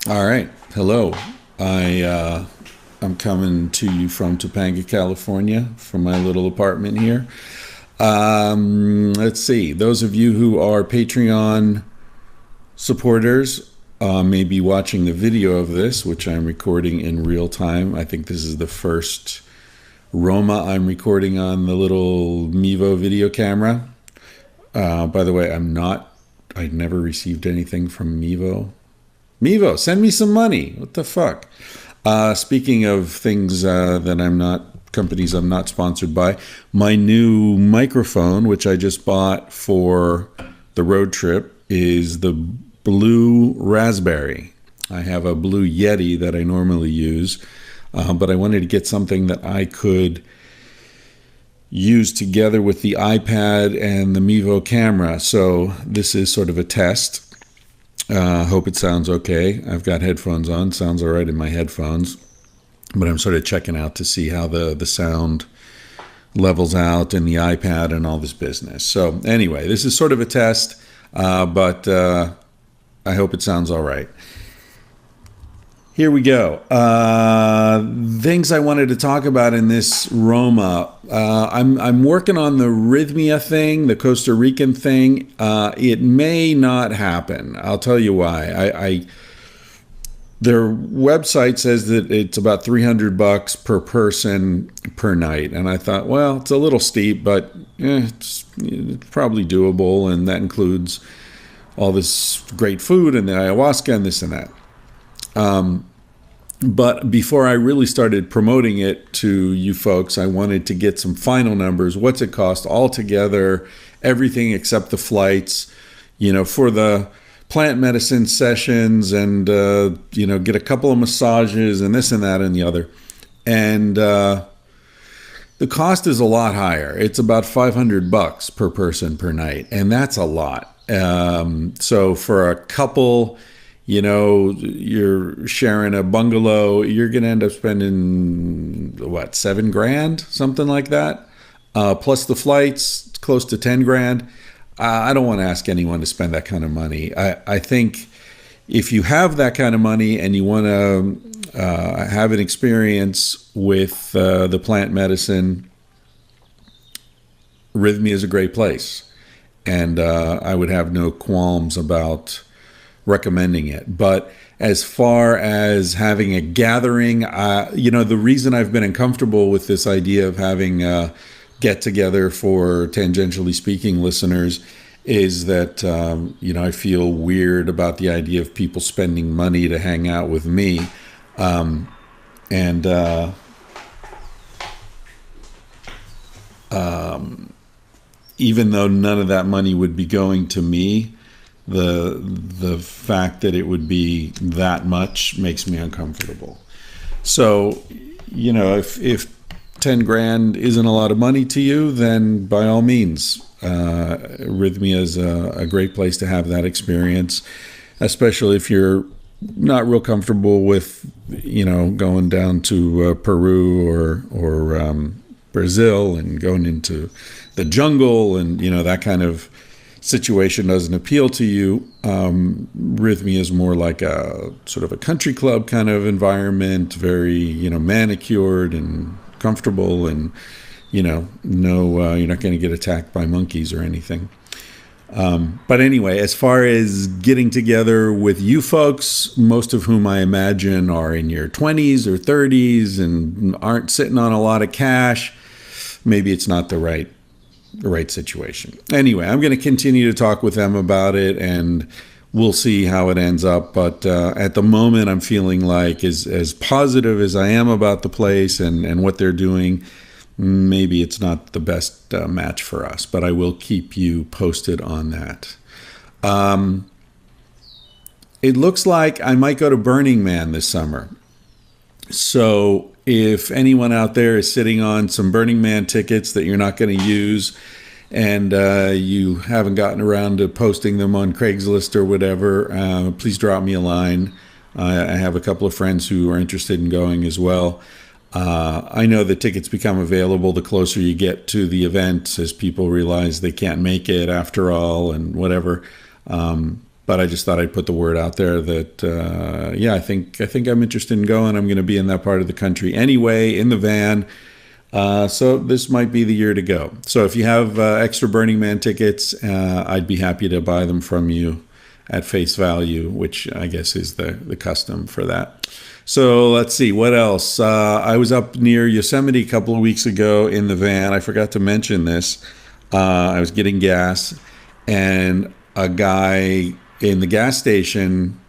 All right. Hello. I'm coming to you from Topanga, California, from my little apartment here. Let's see. Those of you who are Patreon supporters may be watching the video of this, which I'm recording in real time. I think this is the first Roma I'm recording on the little Mevo video camera. By the way, I never received anything from Mevo. Mevo, send me some money. What the fuck? Speaking of things companies I'm not sponsored by, my new microphone, which I just bought for the road trip, is the Blue Raspberry. I have a Blue Yeti that I normally use, but I wanted to get something that I could use together with the iPad and the Mevo camera. So this is sort of a test. Hope it sounds okay. I've got headphones on. Sounds all right in my headphones. But I'm sort of checking out to see how the sound levels out in the iPad and all this business. So anyway, this is sort of a test, but I hope it sounds all right. Here we go. Things I wanted to talk about in this Roma. I'm working on the Rhythmia thing, the Costa Rican thing. It may not happen. I'll tell you why. Their website says that it's about $300 per person per night, and I thought, well, it's a little steep, but it's probably doable, and that includes all this great food and the ayahuasca and this and that. But before I really started promoting it to you folks, I wanted to get some final numbers. What's it cost altogether? Everything except the flights, for the plant medicine sessions and, get a couple of massages and this and that and the other. And the cost is a lot higher. It's about $500 per person per night. And that's a lot. So for a couple, you're sharing a bungalow, you're going to end up spending, $7,000, something like that. Plus the flights, it's close to 10 grand. I don't want to ask anyone to spend that kind of money. I think if you have that kind of money and you want to have an experience with the plant medicine, Rhythmia is a great place. And I would have no qualms about recommending it. But as far as having a gathering, the reason I've been uncomfortable with this idea of having a get together for Tangentially Speaking listeners is that, I feel weird about the idea of people spending money to hang out with me. Even though none of that money would be going to me, the fact that it would be that much makes me uncomfortable. So, if 10 grand isn't a lot of money to you, then by all means, Rhythmia is a great place to have that experience, especially if you're not real comfortable with, going down to Peru or Brazil and going into the jungle and, that kind of situation doesn't appeal to you. Rhythmia is more like a sort of a country club kind of environment, very, manicured and comfortable, and, no, you're not going to get attacked by monkeys or anything. But anyway, as far as getting together with you folks, most of whom I imagine are in your 20s or 30s and aren't sitting on a lot of cash, maybe it's not the right situation. Anyway, I'm going to continue to talk with them about it, and we'll see how it ends up. But at the moment, I'm feeling like as positive as I am about the place and what they're doing, maybe it's not the best match for us. But I will keep you posted on that. It looks like I might go to Burning Man this summer. So if anyone out there is sitting on some Burning Man tickets that you're not going to use, and you haven't gotten around to posting them on Craigslist or whatever, please drop me a line. I have a couple of friends who are interested in going as well. I know that tickets become available the closer you get to the event, as people realize they can't make it after all and whatever. But I just thought I'd put the word out there that, I think I'm interested in going. I'm going to be in that part of the country anyway, in the van. So this might be the year to go. So if you have extra Burning Man tickets, I'd be happy to buy them from you at face value, which I guess is the custom for that. So let's see, what else? I was up near Yosemite a couple of weeks ago in the van. I forgot to mention this. I was getting gas, and a guy in the gas station,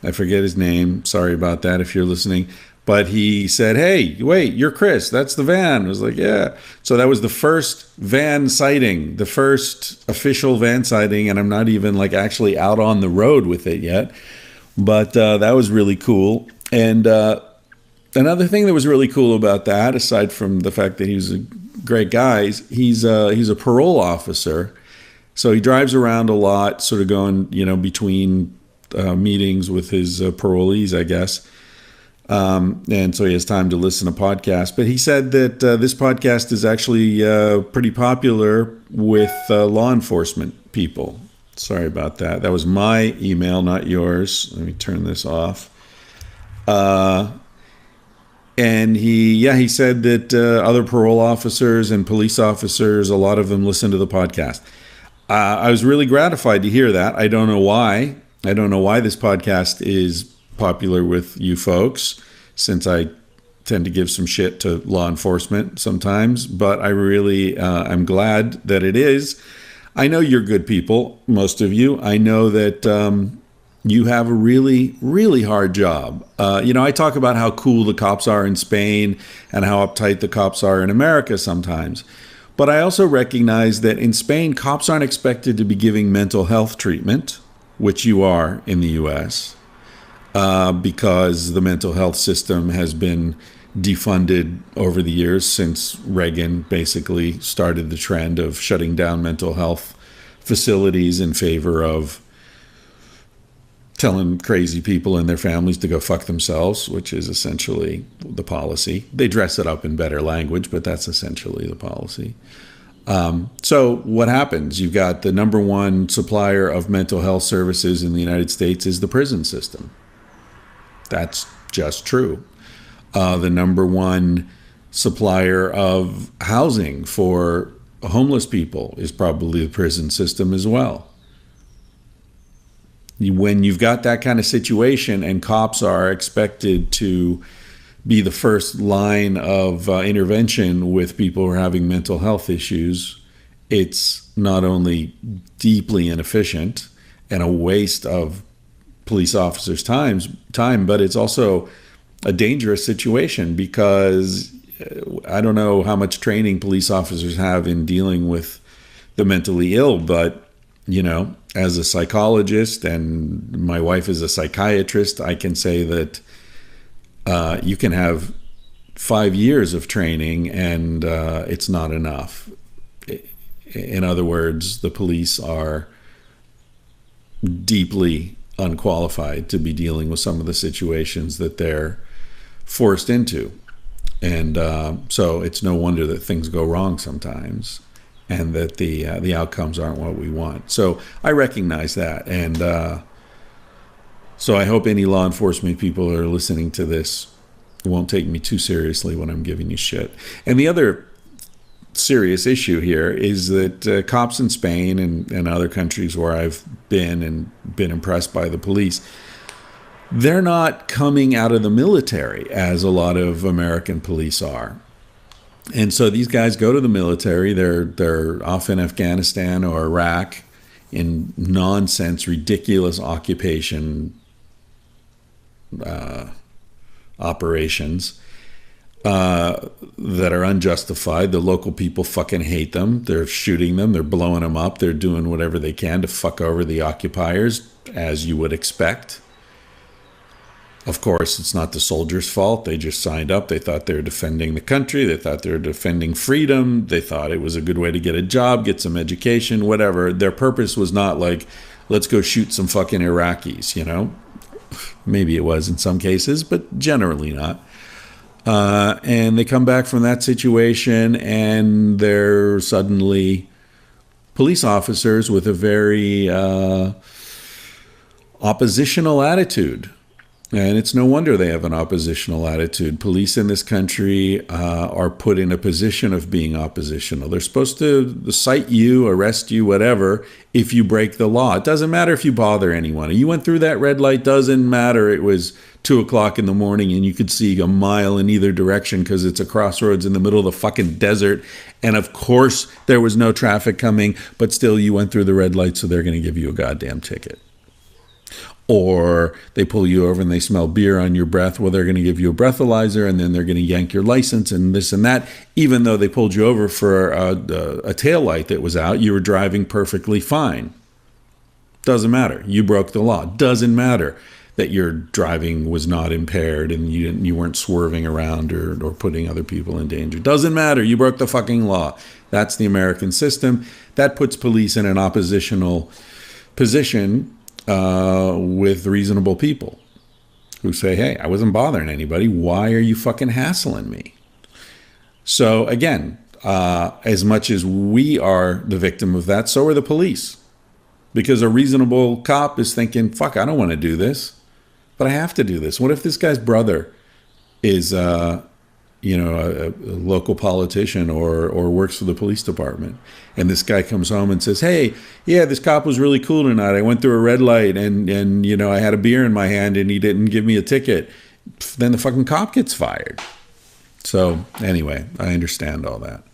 I forget his name, sorry about that if you're listening, but he said, "Hey, wait, you're Chris, that's the van." I was like, "Yeah." So that was the first van sighting, the first official van sighting, and I'm not even like actually out on the road with it yet, but that was really cool. And another thing that was really cool about that, aside from the fact that he was a great guy, he's a parole officer. So he drives around a lot, sort of going, between meetings with his parolees, I guess. And so he has time to listen to podcasts. But he said that this podcast is actually pretty popular with law enforcement people. Sorry about that. That was my email, not yours. Let me turn this off. And he said that other parole officers and police officers, a lot of them listen to the podcast. I was really gratified to hear that. I don't know why. I don't know why this podcast is popular with you folks, since I tend to give some shit to law enforcement sometimes. But I really am glad that it is. I know you're good people, most of you. I know that you have a really, really hard job. I talk about how cool the cops are in Spain and how uptight the cops are in America sometimes. But I also recognize that in Spain, cops aren't expected to be giving mental health treatment, which you are in the U.S., because the mental health system has been defunded over the years since Reagan basically started the trend of shutting down mental health facilities in favor of telling crazy people and their families to go fuck themselves, which is essentially the policy. They dress it up in better language, but that's essentially the policy. So what happens? You've got the number one supplier of mental health services in the United States is the prison system. That's just true. The number one supplier of housing for homeless people is probably the prison system as well. When you've got that kind of situation and cops are expected to be the first line of intervention with people who are having mental health issues, it's not only deeply inefficient and a waste of police officers' time, but it's also a dangerous situation, because I don't know how much training police officers have in dealing with the mentally ill, but as a psychologist, and my wife is a psychiatrist, I can say that you can have 5 years of training and it's not enough. In other words, the police are deeply unqualified to be dealing with some of the situations that they're forced into. And so it's no wonder that things go wrong sometimes, and that the outcomes aren't what we want. So I recognize that, and so I hope any law enforcement people who are listening to this won't take me too seriously when I'm giving you shit. And the other serious issue here is that cops in Spain and other countries where I've been impressed by the police, they're not coming out of the military as a lot of American police are. And so these guys go to the military. They're off in Afghanistan or Iraq in nonsense, ridiculous occupation operations that are unjustified. The local people fucking hate them. They're shooting them. They're blowing them up. They're doing whatever they can to fuck over the occupiers, as you would expect. Of course, it's not the soldiers' fault. They just signed up. They thought they were defending the country. They thought they were defending freedom. They thought it was a good way to get a job, get some education, whatever. Their purpose was not like, let's go shoot some fucking Iraqis, Maybe it was in some cases, but generally not. And they come back from that situation, and they're suddenly police officers with a very oppositional attitude. And it's no wonder they have an oppositional attitude. Police in this country are put in a position of being oppositional. They're supposed to cite you, arrest you, whatever, if you break the law. It doesn't matter if you bother anyone. You went through that red light, doesn't matter. It was 2 o'clock in the morning and you could see a mile in either direction because it's a crossroads in the middle of the fucking desert. And of course, there was no traffic coming, but still you went through the red light, so they're going to give you a goddamn ticket. Or they pull you over and they smell beer on your breath. Well, they're going to give you a breathalyzer and then they're going to yank your license and this and that. Even though they pulled you over for a taillight that was out, you were driving perfectly fine. Doesn't matter. You broke the law. Doesn't matter that your driving was not impaired and you weren't swerving around or putting other people in danger. Doesn't matter. You broke the fucking law. That's the American system. That puts police in an oppositional position with reasonable people who say, hey, I wasn't bothering anybody. Why are you fucking hassling me? So again, as much as we are the victim of that, so are the police. Because a reasonable cop is thinking, fuck, I don't want to do this, but I have to do this. What if this guy's brother is a local politician or works for the police department, and this guy comes home and says, hey, yeah, this cop was really cool tonight. I went through a red light and I had a beer in my hand and he didn't give me a ticket. Then the fucking cop gets fired. So anyway, I understand all that.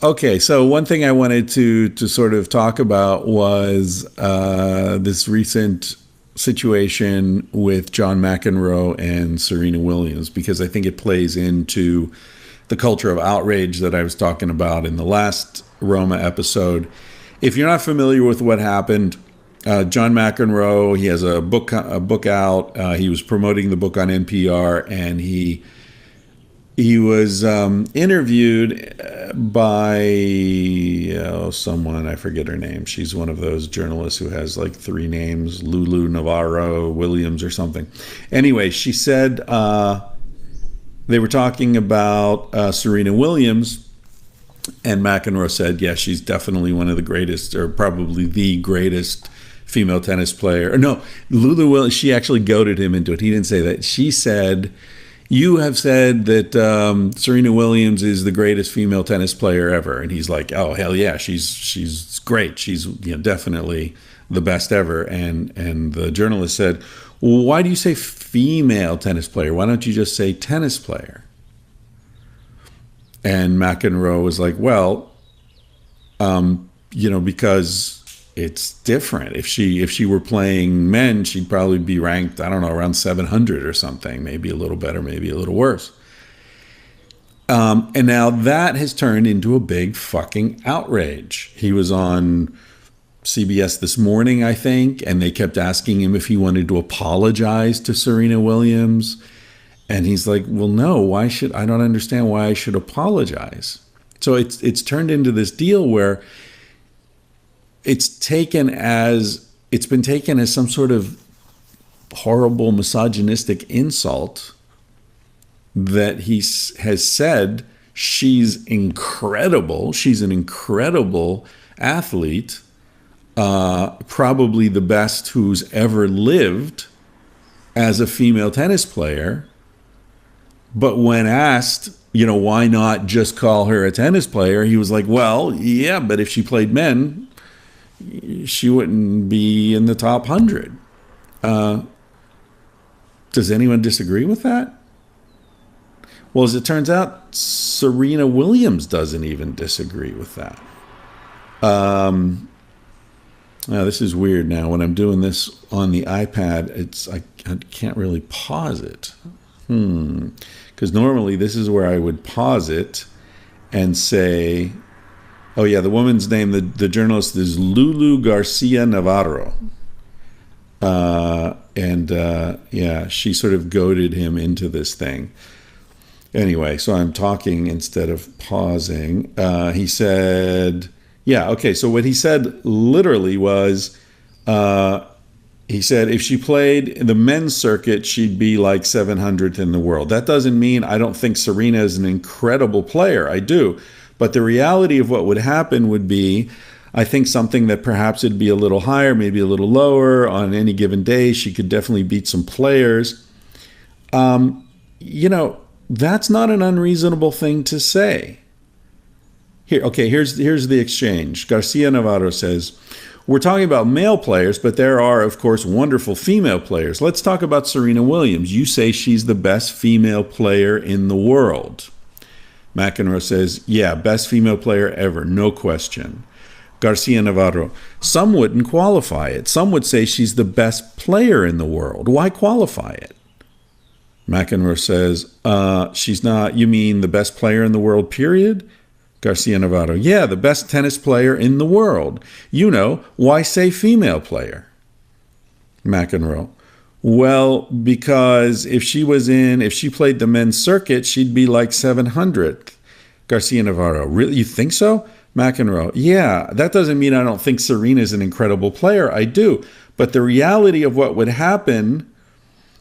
Okay, so one thing I wanted to sort of talk about was this recent situation with John McEnroe and Serena Williams, because I think it plays into the culture of outrage that I was talking about in the last Roma episode. If you're not familiar with what happened, John McEnroe, he has a book out. He was promoting the book on NPR, and he was interviewed by someone, I forget her name. She's one of those journalists who has like 3 names, Lulu Navarro Williams or something. Anyway, she said they were talking about Serena Williams, and McEnroe said, yeah, she's definitely one of the greatest, or probably the greatest female tennis player. Or no, Lulu Williams, she actually goaded him into it. He didn't say that. She said, you have said that Serena Williams is the greatest female tennis player ever. And he's like, oh, hell yeah, she's great. She's definitely the best ever. And the journalist said, well, why do you say female tennis player? Why don't you just say tennis player? And McEnroe was like, well, because it's different. If she were playing men, she'd probably be ranked, I don't know, around 700 or something, maybe a little better, maybe a little worse. And now that has turned into a big fucking outrage. He was on CBS this morning, I think, and they kept asking him if he wanted to apologize to Serena Williams. And he's like, well, no, I don't understand why I should apologize. So it's turned into this deal where it's been taken as some sort of horrible misogynistic insult that he has said she's incredible. She's an incredible athlete, probably the best who's ever lived as a female tennis player. But when asked, why not just call her a tennis player, he was like, well, yeah, but if she played men, she wouldn't be in the top 100. Does anyone disagree with that? Well, as it turns out, Serena Williams doesn't even disagree with that. Now, this is weird now. When I'm doing this on the iPad, I can't really pause it. Because normally this is where I would pause it and say, oh yeah, the woman's name, the journalist is Lulu Garcia Navarro. Yeah, she sort of goaded him into this thing. Anyway, so I'm talking instead of pausing. He said, yeah, okay, so what he said literally was, he said if she played the men's circuit, she'd be like 700th in the world. That doesn't mean I don't think Serena is an incredible player. I do. But the reality of what would happen would be I think something that perhaps it'd be a little higher, maybe a little lower on any given day. She could definitely beat some players. That's not an unreasonable thing to say. Here's the exchange. Garcia Navarro says, we're talking about male players, but there are, of course, wonderful female players. Let's talk about Serena Williams. You say she's the best female player in the world. McEnroe says, yeah, best female player ever, no question. Garcia Navarro, some wouldn't qualify it. Some would say she's the best player in the world. Why qualify it? McEnroe says, she's not, you mean the best player in the world, period? Garcia Navarro, yeah, the best tennis player in the world. Why say female player? McEnroe, well, because if she played the men's circuit, she'd be like 700th. Garcia Navarro, really? You think so? McEnroe, yeah, that doesn't mean I don't think Serena's an incredible player. I do. But the reality of what would happen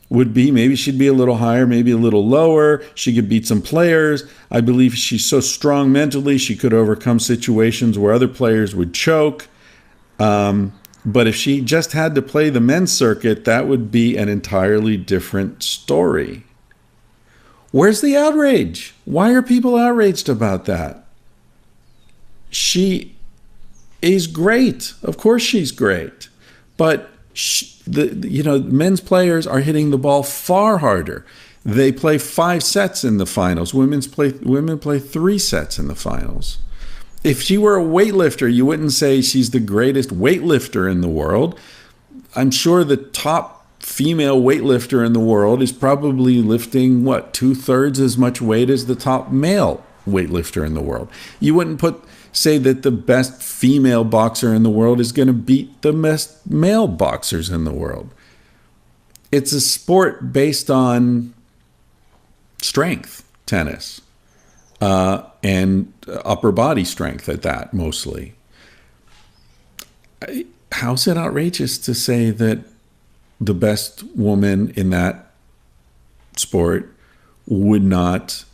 would be maybe she'd be a little higher, maybe a little lower. She could beat some players. I believe she's so strong mentally, she could overcome situations where other players would choke. But if she just had to play the men's circuit, that would be an entirely different story. Where's the outrage? Why are people outraged about that? She is great. Of course she's great. But men's players are hitting the ball far harder. They play 5 sets in the finals. Women play 3 sets in the finals. If she were a weightlifter, you wouldn't say she's the greatest weightlifter in the world. I'm sure the top female weightlifter in the world is probably lifting, 2/3 as much weight as the top male weightlifter in the world. You wouldn't say that the best female boxer in the world is going to beat the best male boxers in the world. It's a sport based on strength, tennis, and upper body strength at that, mostly. How's it outrageous to say that the best woman in that sport would not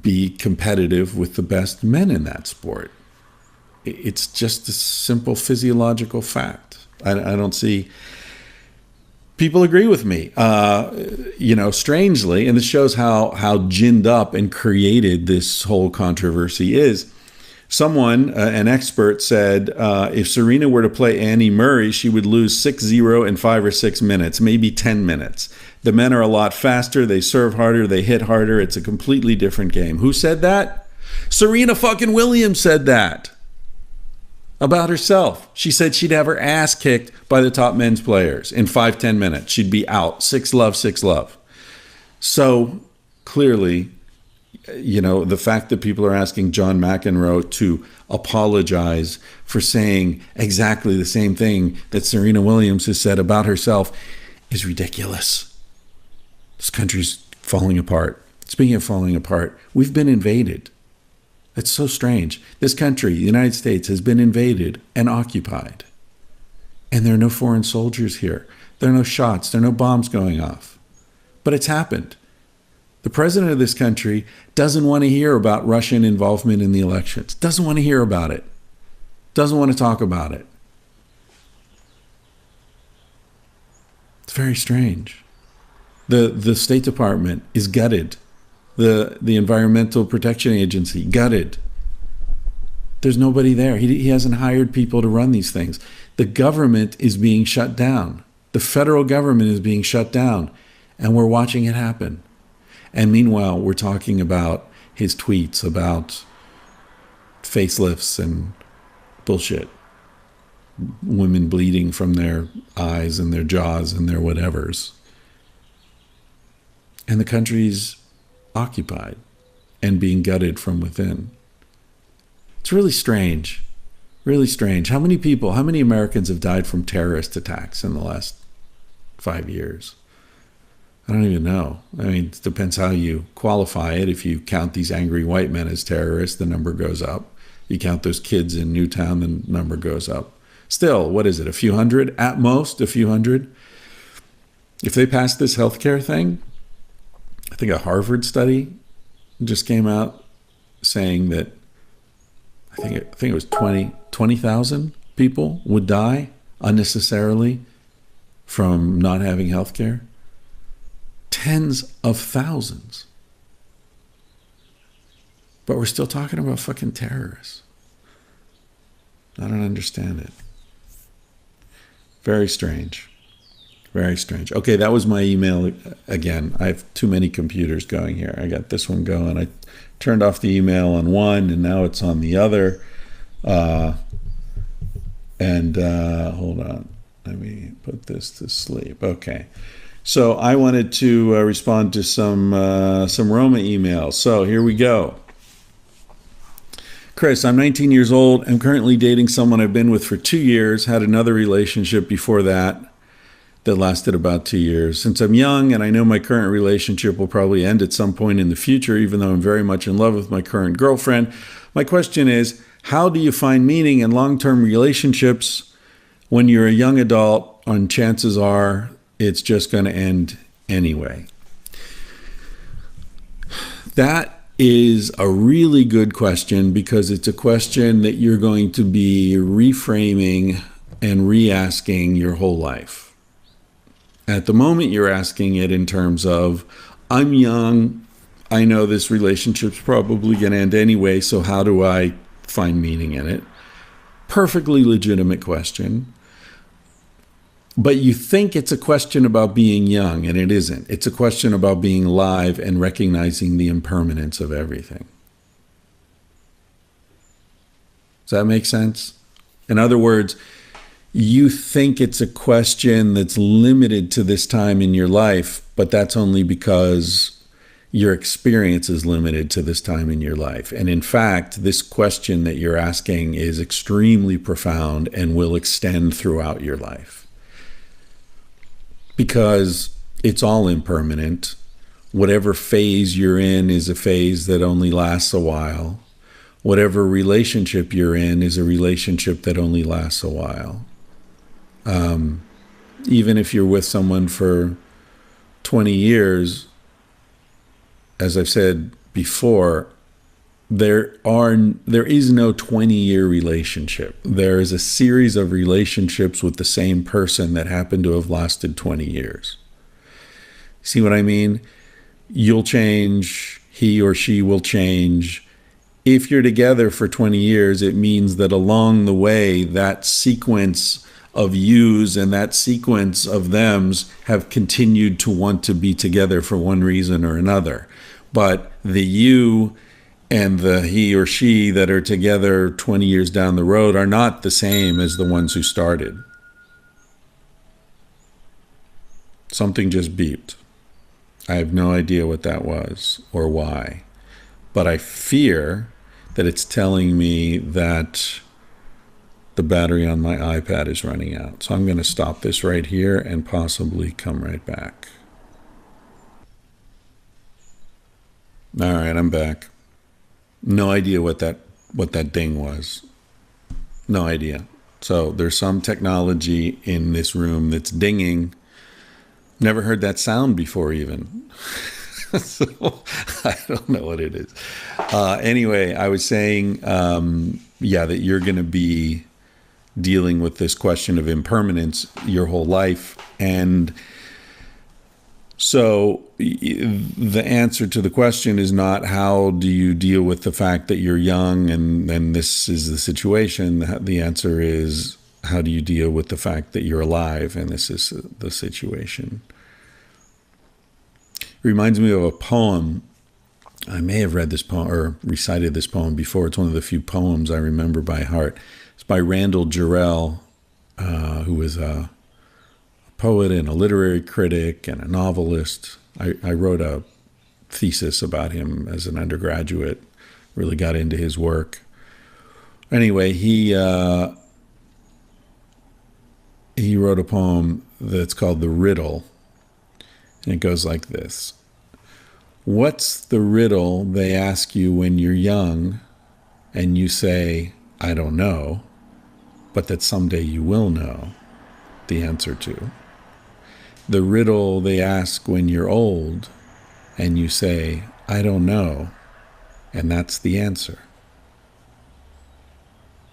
be competitive with the best men in that sport? It's just a simple physiological fact. I don't see. People agree with me, strangely, and this shows how ginned up and created this whole controversy is. Someone, an expert, said if Serena were to play Annie Murray, she would lose 6-0 in 5 or 6 minutes, maybe 10 minutes. The men are a lot faster. They serve harder. They hit harder. It's a completely different game. Who said that? Serena fucking Williams said that about herself. She said she'd have her ass kicked by the top men's players in 5-10 minutes. She'd be out. 6-love. So clearly, the fact that people are asking John McEnroe to apologize for saying exactly the same thing that Serena Williams has said about herself is ridiculous. This country's falling apart. Speaking of falling apart, we've been invaded. It's so strange. This country, the United States, has been invaded and occupied. And there are no foreign soldiers here. There are no shots. There are no bombs going off. But it's happened. The president of this country doesn't want to hear about Russian involvement in the elections. Doesn't want to hear about it. Doesn't want to talk about it. It's very strange. The State Department is gutted. The Environmental Protection Agency, gutted. There's nobody there. He hasn't hired people to run these things. The government is being shut down. The federal government is being shut down. And we're watching it happen. And meanwhile, we're talking about his tweets about facelifts and bullshit. Women bleeding from their eyes and their jaws and their whatevers. And the country's occupied and being gutted from within. It's really strange. Really strange. How many Americans have died from terrorist attacks in the last 5 years? I don't even know. I mean, it depends how you qualify it. If you count these angry white men as terrorists, the number goes up. You count those kids in Newtown, the number goes up. Still, what is it, a few hundred? At most, a few hundred? If they pass this healthcare thing, I think a Harvard study just came out saying that I think it was 20,000 people would die unnecessarily from not having health care. Tens of thousands. But we're still talking about fucking terrorists. I don't understand it. Very strange. Very strange. Okay, that was my email again. I have too many computers going here. I got this one going. I turned off the email on one, and now it's on the other. Hold on. Let me put this to sleep. Okay. So I wanted to respond to some Roma emails. So here we go. Chris, I'm 19 years old. I'm currently dating someone I've been with for 2 years. Had another relationship before that lasted about 2 years. Since I'm young and I know my current relationship will probably end at some point in the future, even though I'm very much in love with my current girlfriend, my question is, how do you find meaning in long-term relationships when you're a young adult and chances are it's just going to end anyway? That is a really good question, because it's a question that you're going to be reframing and re-asking your whole life. At the moment, you're asking it in terms of, I'm young, I know this relationship's probably going to end anyway, so how do I find meaning in it? Perfectly legitimate question. But you think it's a question about being young, and it isn't. It's a question about being alive and recognizing the impermanence of everything. Does that make sense? In other words, you think it's a question that's limited to this time in your life, but that's only because your experience is limited to this time in your life. And in fact, this question that you're asking is extremely profound and will extend throughout your life. Because it's all impermanent. Whatever phase you're in is a phase that only lasts a while. Whatever relationship you're in is a relationship that only lasts a while. Even if you're with someone for 20 years, as I've said before, there is no 20-year relationship. There is a series of relationships with the same person that happen to have lasted 20 years. See what I mean? You'll change, he or she will change. If you're together for 20 years, it means that along the way, that sequence of yous and that sequence of thems have continued to want to be together for one reason or another. But the you and the he or she that are together 20 years down the road are not the same as the ones who started. Something just beeped. I have no idea what that was or why, but I fear that it's telling me that the battery on my iPad is running out. So I'm going to stop this right here and possibly come right back. All right, I'm back. No idea what that ding was. No idea. So there's some technology in this room that's dinging. Never heard that sound before even. So I don't know what it is. Anyway, I was saying, that you're going to be dealing with this question of impermanence your whole life. And so the answer to the question is not how do you deal with the fact that you're young and this is the situation. The answer is, how do you deal with the fact that you're alive and this is the situation? It reminds me of a poem. I may have read this poem or recited this poem before. It's one of the few poems I remember by heart. It's by Randall Jarrell, who was a poet and a literary critic and a novelist. I wrote a thesis about him as an undergraduate, really got into his work. Anyway, he wrote a poem that's called The Riddle, and it goes like this. What's the riddle they ask you when you're young and you say, I don't know, but that someday you will know the answer to? The riddle they ask when you're old and you say, I don't know, and that's the answer.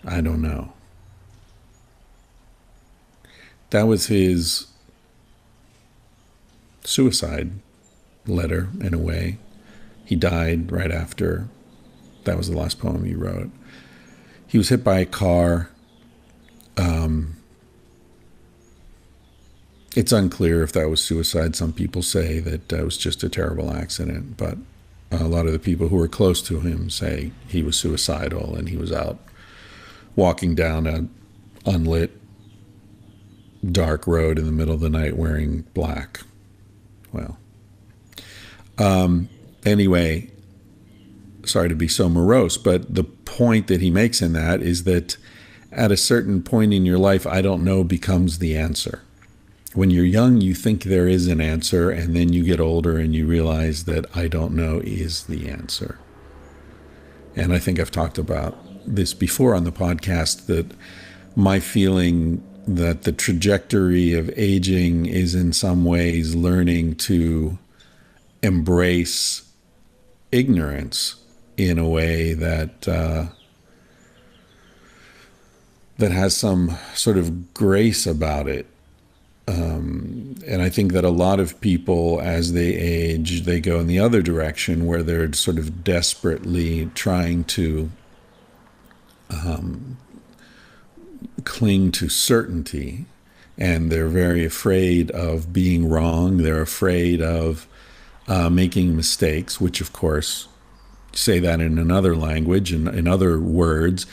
I don't know. That was his suicide letter, in a way. He died right after. That was the last poem he wrote. He was hit by a car. It's unclear if that was suicide. Some people say that it was just a terrible accident, but a lot of the people who were close to him say he was suicidal and he was out walking down an unlit, dark road in the middle of the night wearing black. Well, anyway, sorry to be so morose, but the point that he makes in that is that at a certain point in your life, I don't know becomes the answer. When you're young, you think there is an answer, and then you get older and you realize that I don't know is the answer. And I think I've talked about this before on the podcast, that my feeling that the trajectory of aging is in some ways learning to embrace ignorance in a way that that has some sort of grace about it. And I think that a lot of people, as they age, they go in the other direction where they're sort of desperately trying to cling to certainty, and they're very afraid of being wrong. They're afraid of making mistakes, which, of course, say that in another language and in other words,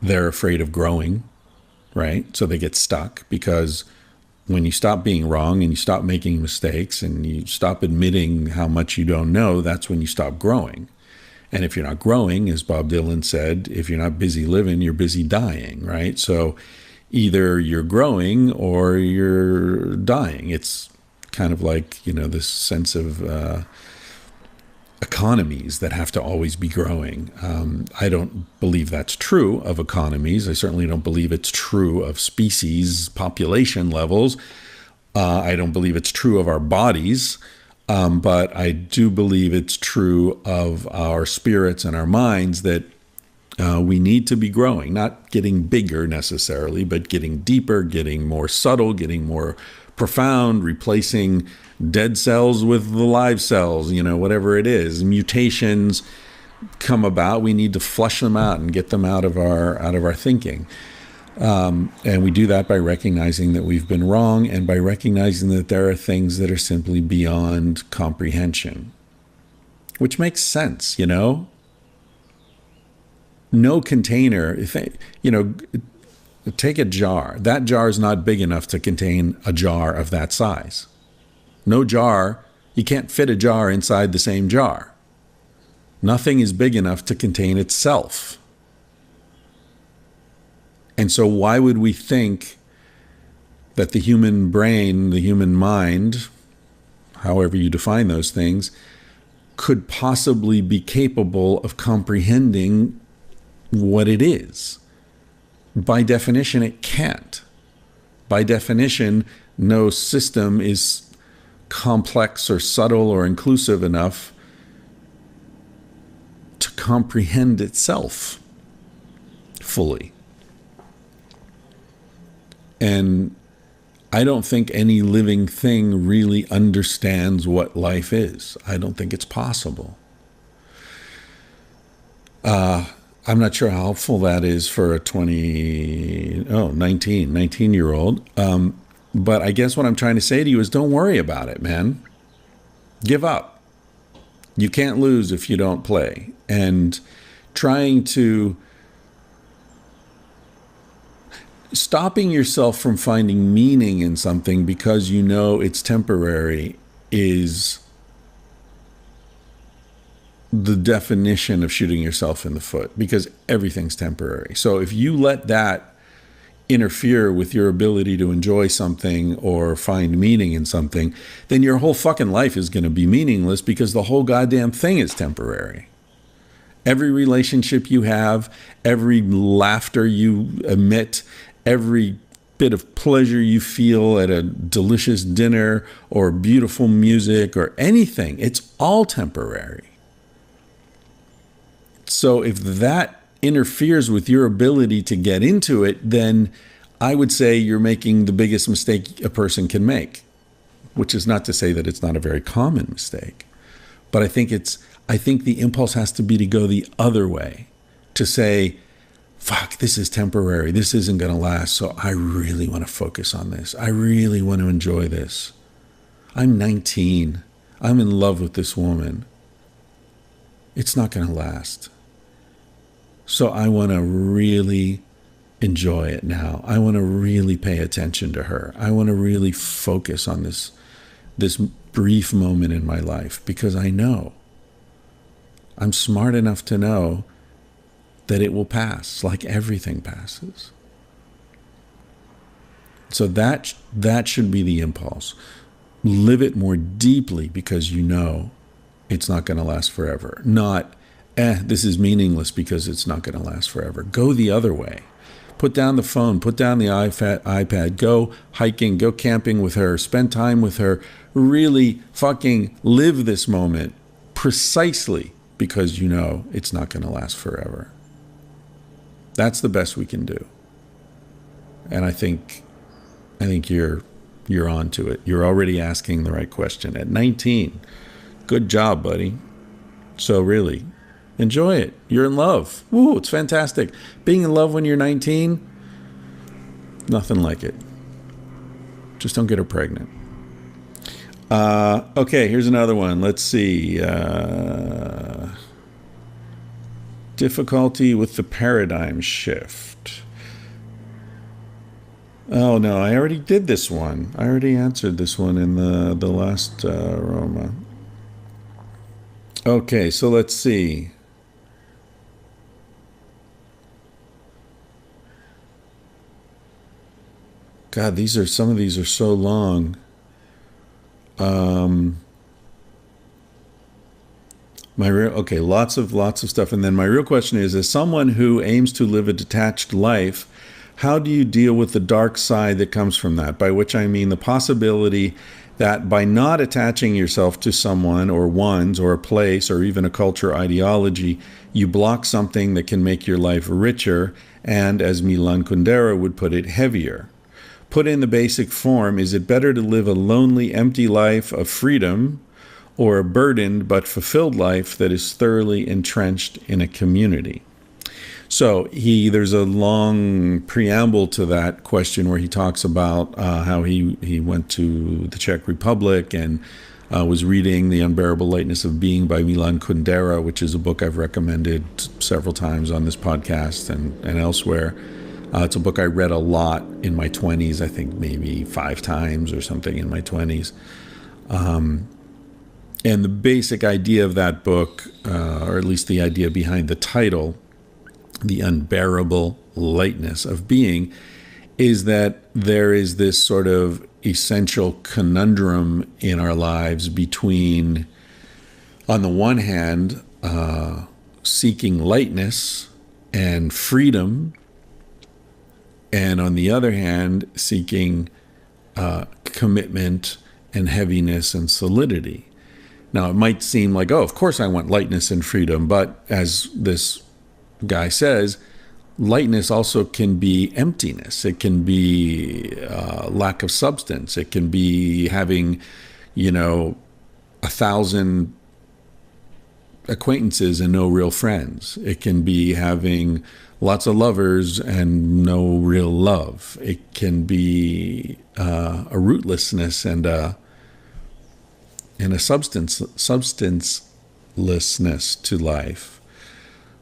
they're afraid of growing, right? So they get stuck, because when you stop being wrong and you stop making mistakes and you stop admitting how much you don't know, that's when you stop growing. And if you're not growing, as Bob Dylan said, if you're not busy living, you're busy dying, right? So either you're growing or you're dying. It's kind of like, this sense of economies that have to always be growing. I don't believe that's true of economies. I certainly don't believe it's true of species population levels. I don't believe it's true of our bodies. But I do believe it's true of our spirits and our minds that we need to be growing, not getting bigger necessarily, but getting deeper, getting more subtle, getting more profound, replacing dead cells with the live cells, whatever it is. Mutations come about. We need to flush them out and get them out of our thinking. And we do that by recognizing that we've been wrong, and by recognizing that there are things that are simply beyond comprehension, which makes sense, No container, take a jar. That jar is not big enough to contain a jar of that size. No jar, you can't fit a jar inside the same jar. Nothing is big enough to contain itself. And so why would we think that the human brain, the human mind, however you define those things, could possibly be capable of comprehending what it is? By definition, it can't. By definition, no system is complex or subtle or inclusive enough to comprehend itself fully. And I don't think any living thing really understands what life is. I don't think it's possible. I'm not sure how helpful that is for a 19-year-old. But I guess what I'm trying to say to you is don't worry about it, man. Give up. You can't lose if you don't play. And stopping yourself from finding meaning in something because you know it's temporary is the definition of shooting yourself in the foot, because everything's temporary. So if you let that interfere with your ability to enjoy something or find meaning in something, then your whole fucking life is going to be meaningless, because the whole goddamn thing is temporary. Every relationship you have, every laughter you emit, every bit of pleasure you feel at a delicious dinner or beautiful music or anything, it's all temporary. So if that interferes with your ability to get into it, then I would say you're making the biggest mistake a person can make, which is not to say that it's not a very common mistake. But I think the impulse has to be to go the other way, to say, fuck, this is temporary. This isn't going to last. So I really want to focus on this. I really want to enjoy this. I'm 19. I'm in love with this woman. It's not going to last. So I want to really enjoy it now. I want to really pay attention to her. I want to really focus on this brief moment in my life, because I know, I'm smart enough to know that it will pass, like everything passes. So that should be the impulse. Live it more deeply because you know it's not going to last forever. Not, this is meaningless because it's not going to last forever. Go the other way. Put down the phone, put down the iPad, go hiking, go camping with her, spend time with her, really fucking live this moment precisely because you know it's not going to last forever. That's the best we can do. And I think you're on to it. You're already asking the right question at 19. Good job, buddy. So really, enjoy it. You're in love. Woo, it's fantastic. Being in love when you're 19, nothing like it. Just don't get her pregnant. Okay, here's another one. Let's see. Difficulty with the paradigm shift. Oh, no, I already did this one. I already answered this one in the last Roma. Okay, so let's see. God, some of these are so long. Lots of stuff. And then my real question is, as someone who aims to live a detached life, how do you deal with the dark side that comes from that? By which I mean the possibility that by not attaching yourself to someone or ones or a place or even a culture ideology, you block something that can make your life richer and, as Milan Kundera would put it, heavier. Put in the basic form, is it better to live a lonely, empty life of freedom or a burdened but fulfilled life that is thoroughly entrenched in a community? So there's a long preamble to that question where he talks about how he went to the Czech Republic and was reading The Unbearable Lightness of Being by Milan Kundera, which is a book I've recommended several times on this podcast and elsewhere. It's a book I read a lot in my 20s, I think maybe 5 times or something in my 20s. And the basic idea of that book, or at least the idea behind the title, The Unbearable Lightness of Being, is that there is this sort of essential conundrum in our lives between, on the one hand, seeking lightness and freedom, and on the other hand, seeking commitment and heaviness and solidity. Now, it might seem like, oh, of course I want lightness and freedom, but as this guy says, lightness also can be emptiness. It can be lack of substance. It can be having, 1,000 acquaintances and no real friends. It can be having lots of lovers and no real love. It can be a rootlessness and a substancelessness to life.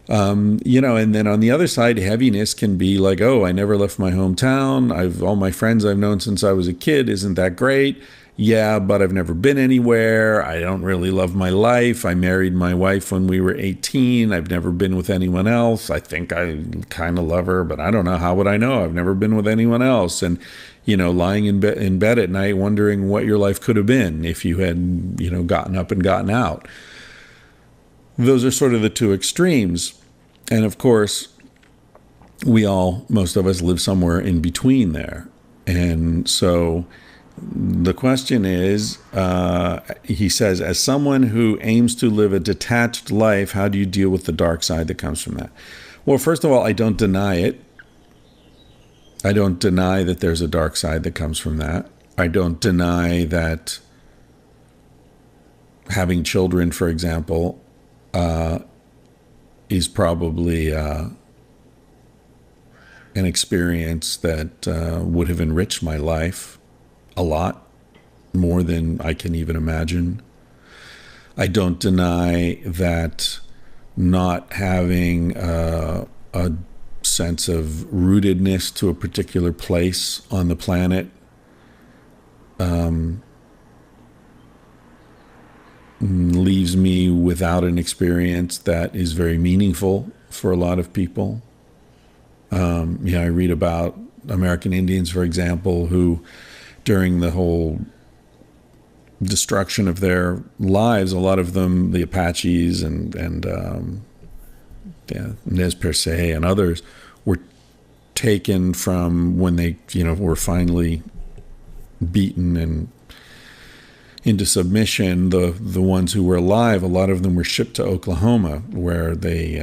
And then on the other side, heaviness can be like, oh, I never left my hometown. All my friends I've known since I was a kid. Isn't that great? Yeah, but I've never been anywhere. I don't really love my life. I married my wife when we were 18. I've never been with anyone else. I think I kind of love her, but I don't know. How would I know? I've never been with anyone else. And, lying in bed at night wondering what your life could have been if you had, gotten up and gotten out. Those are sort of the two extremes. And of course, most of us live somewhere in between there. And so the question is, he says, as someone who aims to live a detached life, how do you deal with the dark side that comes from that? Well, first of all, I don't deny it. I don't deny that there's a dark side that comes from that. I don't deny that having children, for example, is probably an experience that would have enriched my life a lot more than I can even imagine. I don't deny that not having a sense of rootedness to a particular place on the planet leaves me without an experience that is very meaningful for a lot of people. I read about American Indians, for example, who during the whole destruction of their lives, a lot of them, the Apaches and Nez Perce and others, were taken from when they, were finally beaten and into submission. The ones who were alive, a lot of them were shipped to Oklahoma, where they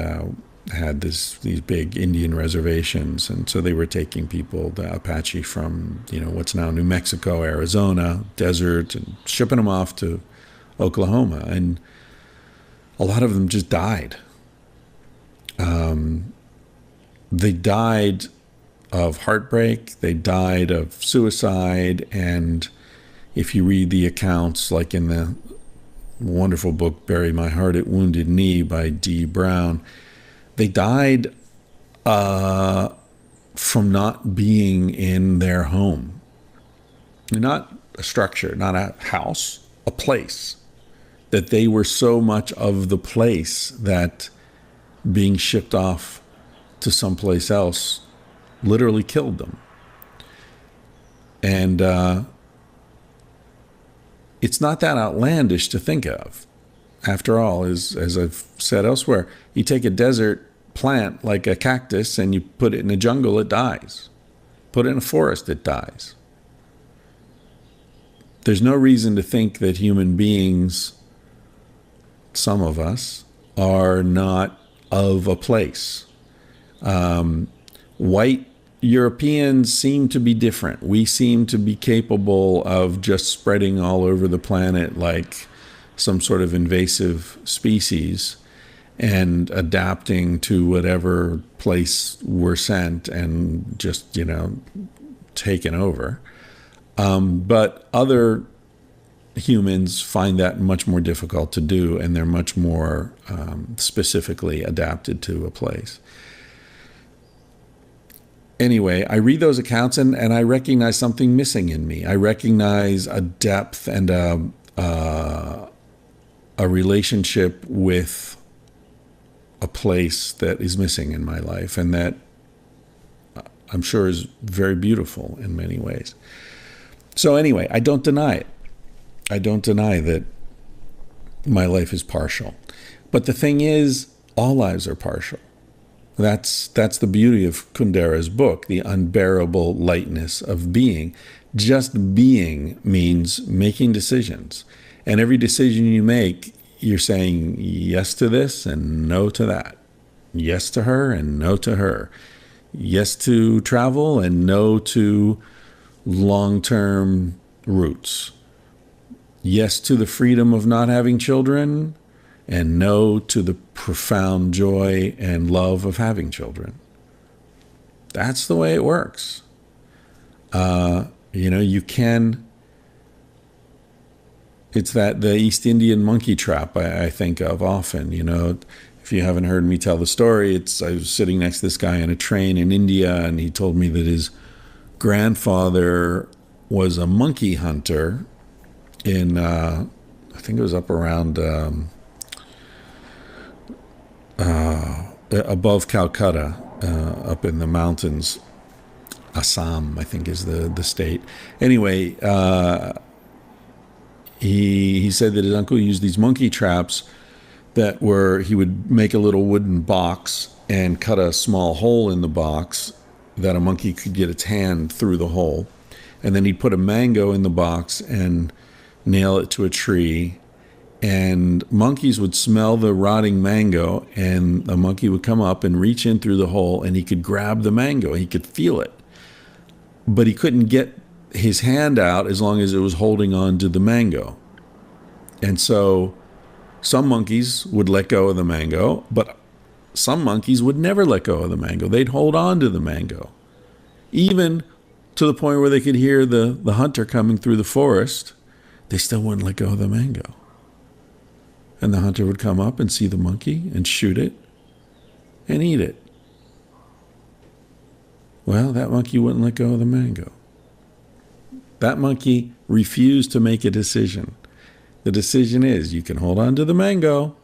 had these big Indian reservations, and so they were taking people, the Apache, from what's now New Mexico, Arizona, desert, and shipping them off to Oklahoma, and a lot of them just died. They died of heartbreak, they died of suicide, and if you read the accounts, like in the wonderful book Bury My Heart at Wounded Knee by D. Brown, they died from not being in their home. Not a structure, not a house, a place. That they were so much of the place that being shipped off to someplace else literally killed them. And it's not that outlandish to think of. After all, as I've said elsewhere, you take a desert plant like a cactus and you put it in a jungle, it dies. Put it in a forest, it dies. There's no reason to think that human beings, some of us, are not of a place. White Europeans seem to be different. We seem to be capable of just spreading all over the planet like some sort of invasive species and adapting to whatever place we're sent and just, taking over. But other humans find that much more difficult to do, and they're much more specifically adapted to a place. Anyway, I read those accounts and I recognize something missing in me. I recognize a depth and a relationship with a place that is missing in my life, and that I'm sure is very beautiful in many ways. So anyway, I don't deny it. I don't deny that my life is partial. But the thing is, all lives are partial. That's the beauty of Kundera's book, the unbearable lightness of being. Just being means making decisions. And every decision you make, you're saying yes to this and no to that. Yes to her and no to her. Yes to travel and no to long-term roots. Yes to the freedom of not having children, and no to the profound joy and love of having children. That's the way it works. You can... It's the East Indian monkey trap I think of often. If you haven't heard me tell the story, I was sitting next to this guy on a train in India, and he told me that his grandfather was a monkey hunter in, I think it was up around above Calcutta, up in the mountains. Assam, I think, is the state. Anyway, he said that his uncle used these monkey traps he would make a little wooden box and cut a small hole in the box that a monkey could get its hand through the hole. And then he'd put a mango in the box and nail it to a tree and monkeys would smell the rotting mango, and the monkey would come up and reach in through the hole, and he could grab the mango. He could feel it, but he couldn't get his hand out as long as it was holding on to the mango. And so some monkeys would let go of the mango, but some monkeys would never let go of the mango. They'd hold on to the mango, even to the point where they could hear the hunter coming through the forest. They still wouldn't let go of the mango. And the hunter would come up and see the monkey and shoot it and eat it. Well, that monkey wouldn't let go of the mango. That monkey refused to make a decision. The decision is, you can hold on to the mango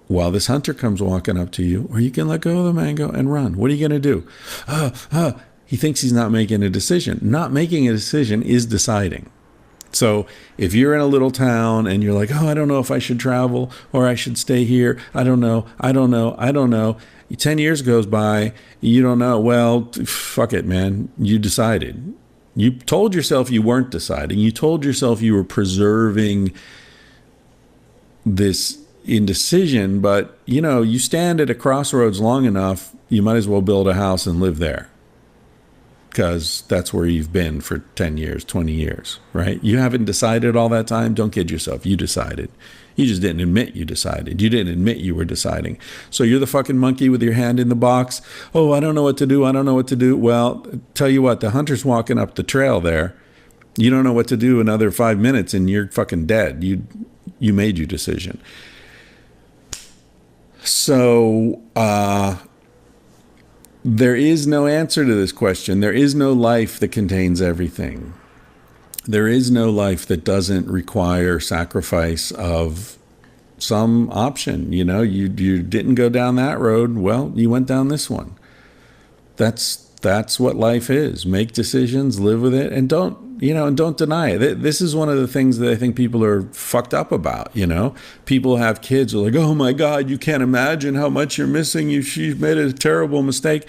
while this hunter comes walking up to you, or you can let go of the mango and run. What are you going to do? He thinks he's not making a decision. Not making a decision is deciding. So if you're in a little town and you're like, oh, I don't know if I should travel or I should stay here. I don't know. 10 years goes by. You don't know. Well, fuck it, man. You decided. You told yourself you weren't deciding. You told yourself you were preserving this indecision, but you stand at a crossroads long enough, you might as well build a house and live there, because that's where you've been for 10 years, 20 years, right? You haven't decided all that time. Don't kid yourself. You decided. You just didn't admit you decided. You didn't admit you were deciding. So you're the fucking monkey with your hand in the box. Oh, I don't know what to do. I don't know what to do. Well, tell you what, the hunter's walking up the trail there. You don't know what to do another 5 minutes and you're fucking dead. You made your decision. So, there is no answer to this question. There is no life that contains everything. There is no life that doesn't require sacrifice of some option. You didn't go down that road. Well, you went down this one. That's what life is. Make decisions, live with it, and don't deny it. This is one of the things that I think people are fucked up about. People have kids who are like, oh my God, you can't imagine how much you're missing. She's made a terrible mistake.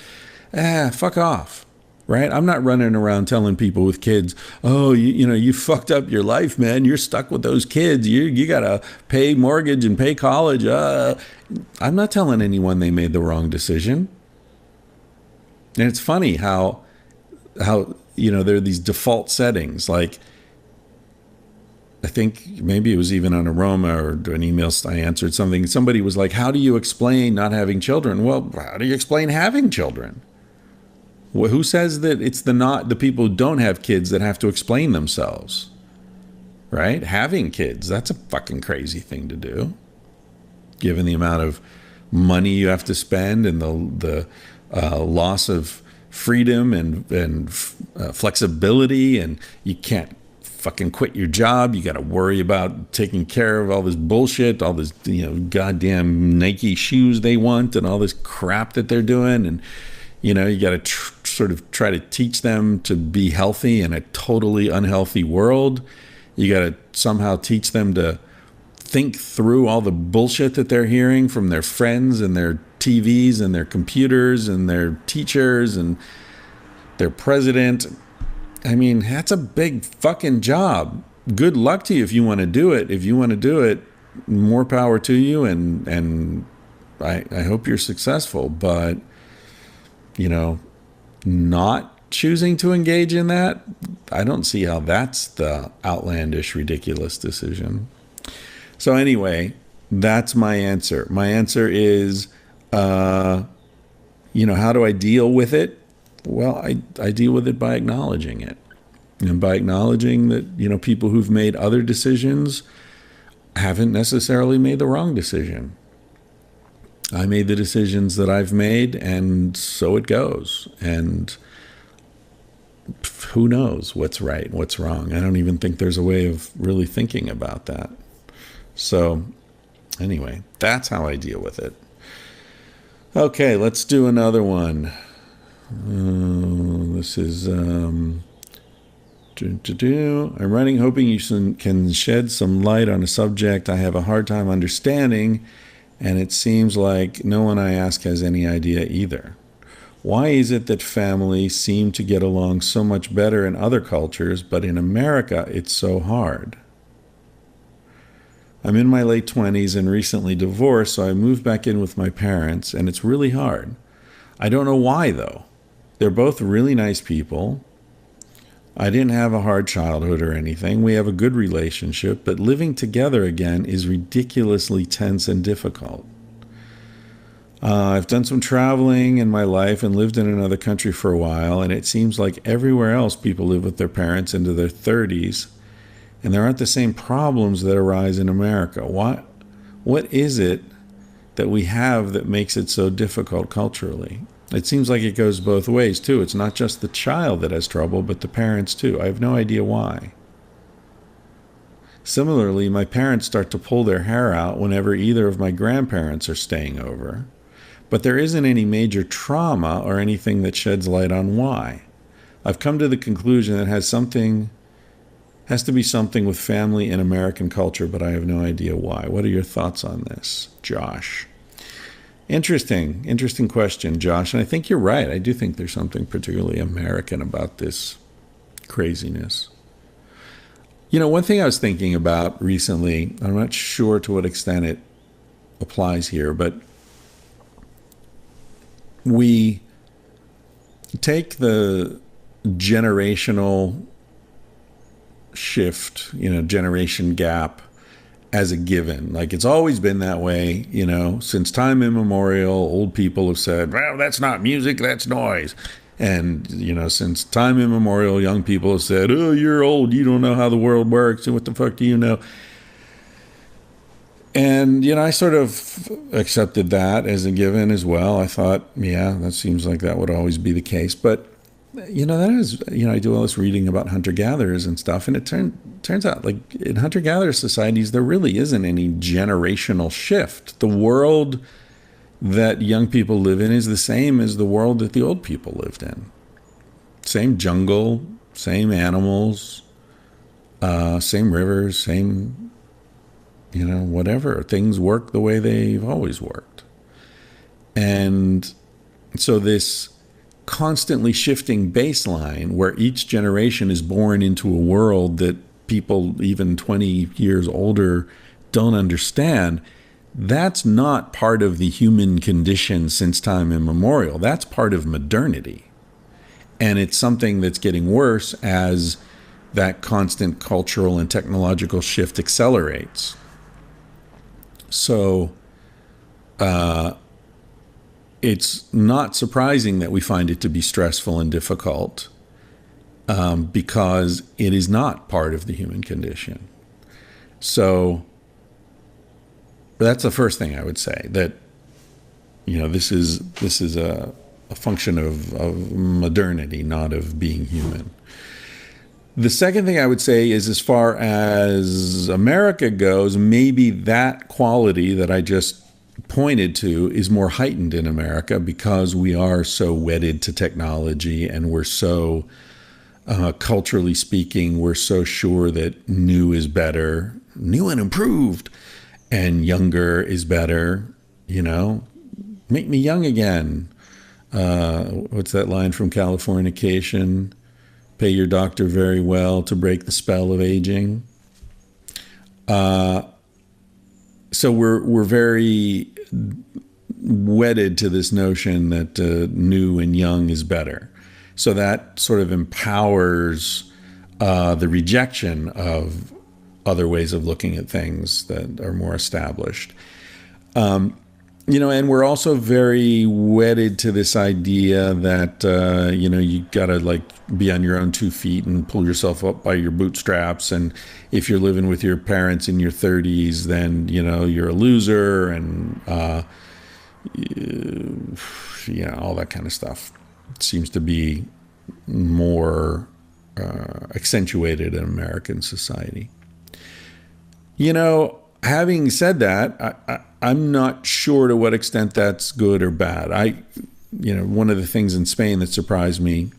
Fuck off. Right? I'm not running around telling people with kids, oh, you fucked up your life, man. You're stuck with those kids. You got to pay mortgage and pay college. I'm not telling anyone they made the wrong decision. And it's funny how there are these default settings. Like, I think maybe it was even on a Roma or an email I answered something. Somebody was like, how do you explain not having children? Well, how do you explain having children? Well, who says that it's the people who don't have kids that have to explain themselves? Right? Having kids, that's a fucking crazy thing to do, given the amount of money you have to spend and the loss of freedom and flexibility, and you can't fucking quit your job. You got to worry about taking care of all this bullshit, all this goddamn Nike shoes they want, and all this crap that they're doing, and you got to sort of try to teach them to be healthy in a totally unhealthy world. You got to somehow teach them to think through all the bullshit that they're hearing from their friends and their TVs and their computers and their teachers and their president. I mean, that's a big fucking job. Good luck to you if you want to do it. If you want to do it, more power to you, and I hope you're successful. But not choosing to engage in that, I don't see how that's the outlandish, ridiculous decision. So anyway, that's my answer. My answer is, how do I deal with it? Well, I deal with it by acknowledging it. And by acknowledging that, people who've made other decisions haven't necessarily made the wrong decision. I made the decisions that I've made, and so it goes. And who knows what's right, what's wrong? I don't even think there's a way of really thinking about that. So anyway, that's how I deal with it. Okay, let's do another one. This is I'm writing hoping you can shed some light on a subject I have a hard time understanding, and it seems like no one I ask has any idea either. Why is it that families seem to get along so much better in other cultures, but in America it's so hard? I'm in my late 20s and recently divorced, so I moved back in with my parents, and it's really hard. I don't know why, though. They're both really nice people. I didn't have a hard childhood or anything. We have a good relationship, but living together again is ridiculously tense and difficult. I've done some traveling in my life and lived in another country for a while, and it seems like everywhere else people live with their parents into their 30s, and there aren't the same problems that arise in America. What is it that we have that makes it so difficult culturally? It seems like it goes both ways, too. It's not just the child that has trouble, but the parents, too. I have no idea why. Similarly, my parents start to pull their hair out whenever either of my grandparents are staying over. But there isn't any major trauma or anything that sheds light on why. I've come to the conclusion that it has to be something with family and American culture, but I have no idea why. What are your thoughts on this, Josh? Interesting question, Josh. And I think you're right. I do think there's something particularly American about this craziness. You know, one thing I was thinking about recently, I'm not sure to what extent it applies here, but we take the generational shift, generation gap as a given. Like, it's always been that way, since time immemorial. Old people have said, well, that's not music, that's noise. And, since time immemorial, young people have said, oh, you're old, you don't know how the world works, and what the fuck do you know? And, I sort of accepted that as a given as well. I thought, yeah, that seems like that would always be the case. But, that is, I do all this reading about hunter-gatherers and stuff, and it turns out, like, in hunter-gatherer societies, there really isn't any generational shift. The world that young people live in is the same as the world that the old people lived in. Same jungle, same animals, same rivers, same... whatever. Things work the way they've always worked. And so this constantly shifting baseline where each generation is born into a world that people even 20 years older don't understand, that's not part of the human condition since time immemorial. That's part of modernity. And it's something that's getting worse as that constant cultural and technological shift accelerates. So it's not surprising that we find it to be stressful and difficult because it is not part of the human condition. So that's the first thing I would say, that this is a function of modernity, not of being human. The second thing I would say is, as far as America goes, maybe that quality that I just pointed to is more heightened in America because we are so wedded to technology, and we're so, culturally speaking, we're so sure that new is better, new and improved, and younger is better. Make me young again. What's that line from Californication? Pay your doctor very well to break the spell of aging. So we're very wedded to this notion that new and young is better. So that sort of empowers the rejection of other ways of looking at things that are more established. And we're also very wedded to this idea that, you got to be on your own 2 feet and pull yourself up by your bootstraps. And if you're living with your parents in your 30s, then, you're a loser, and, all that kind of stuff. It seems to be more accentuated in American society. Having said that, I'm not sure to what extent that's good or bad. One of the things in Spain that surprised me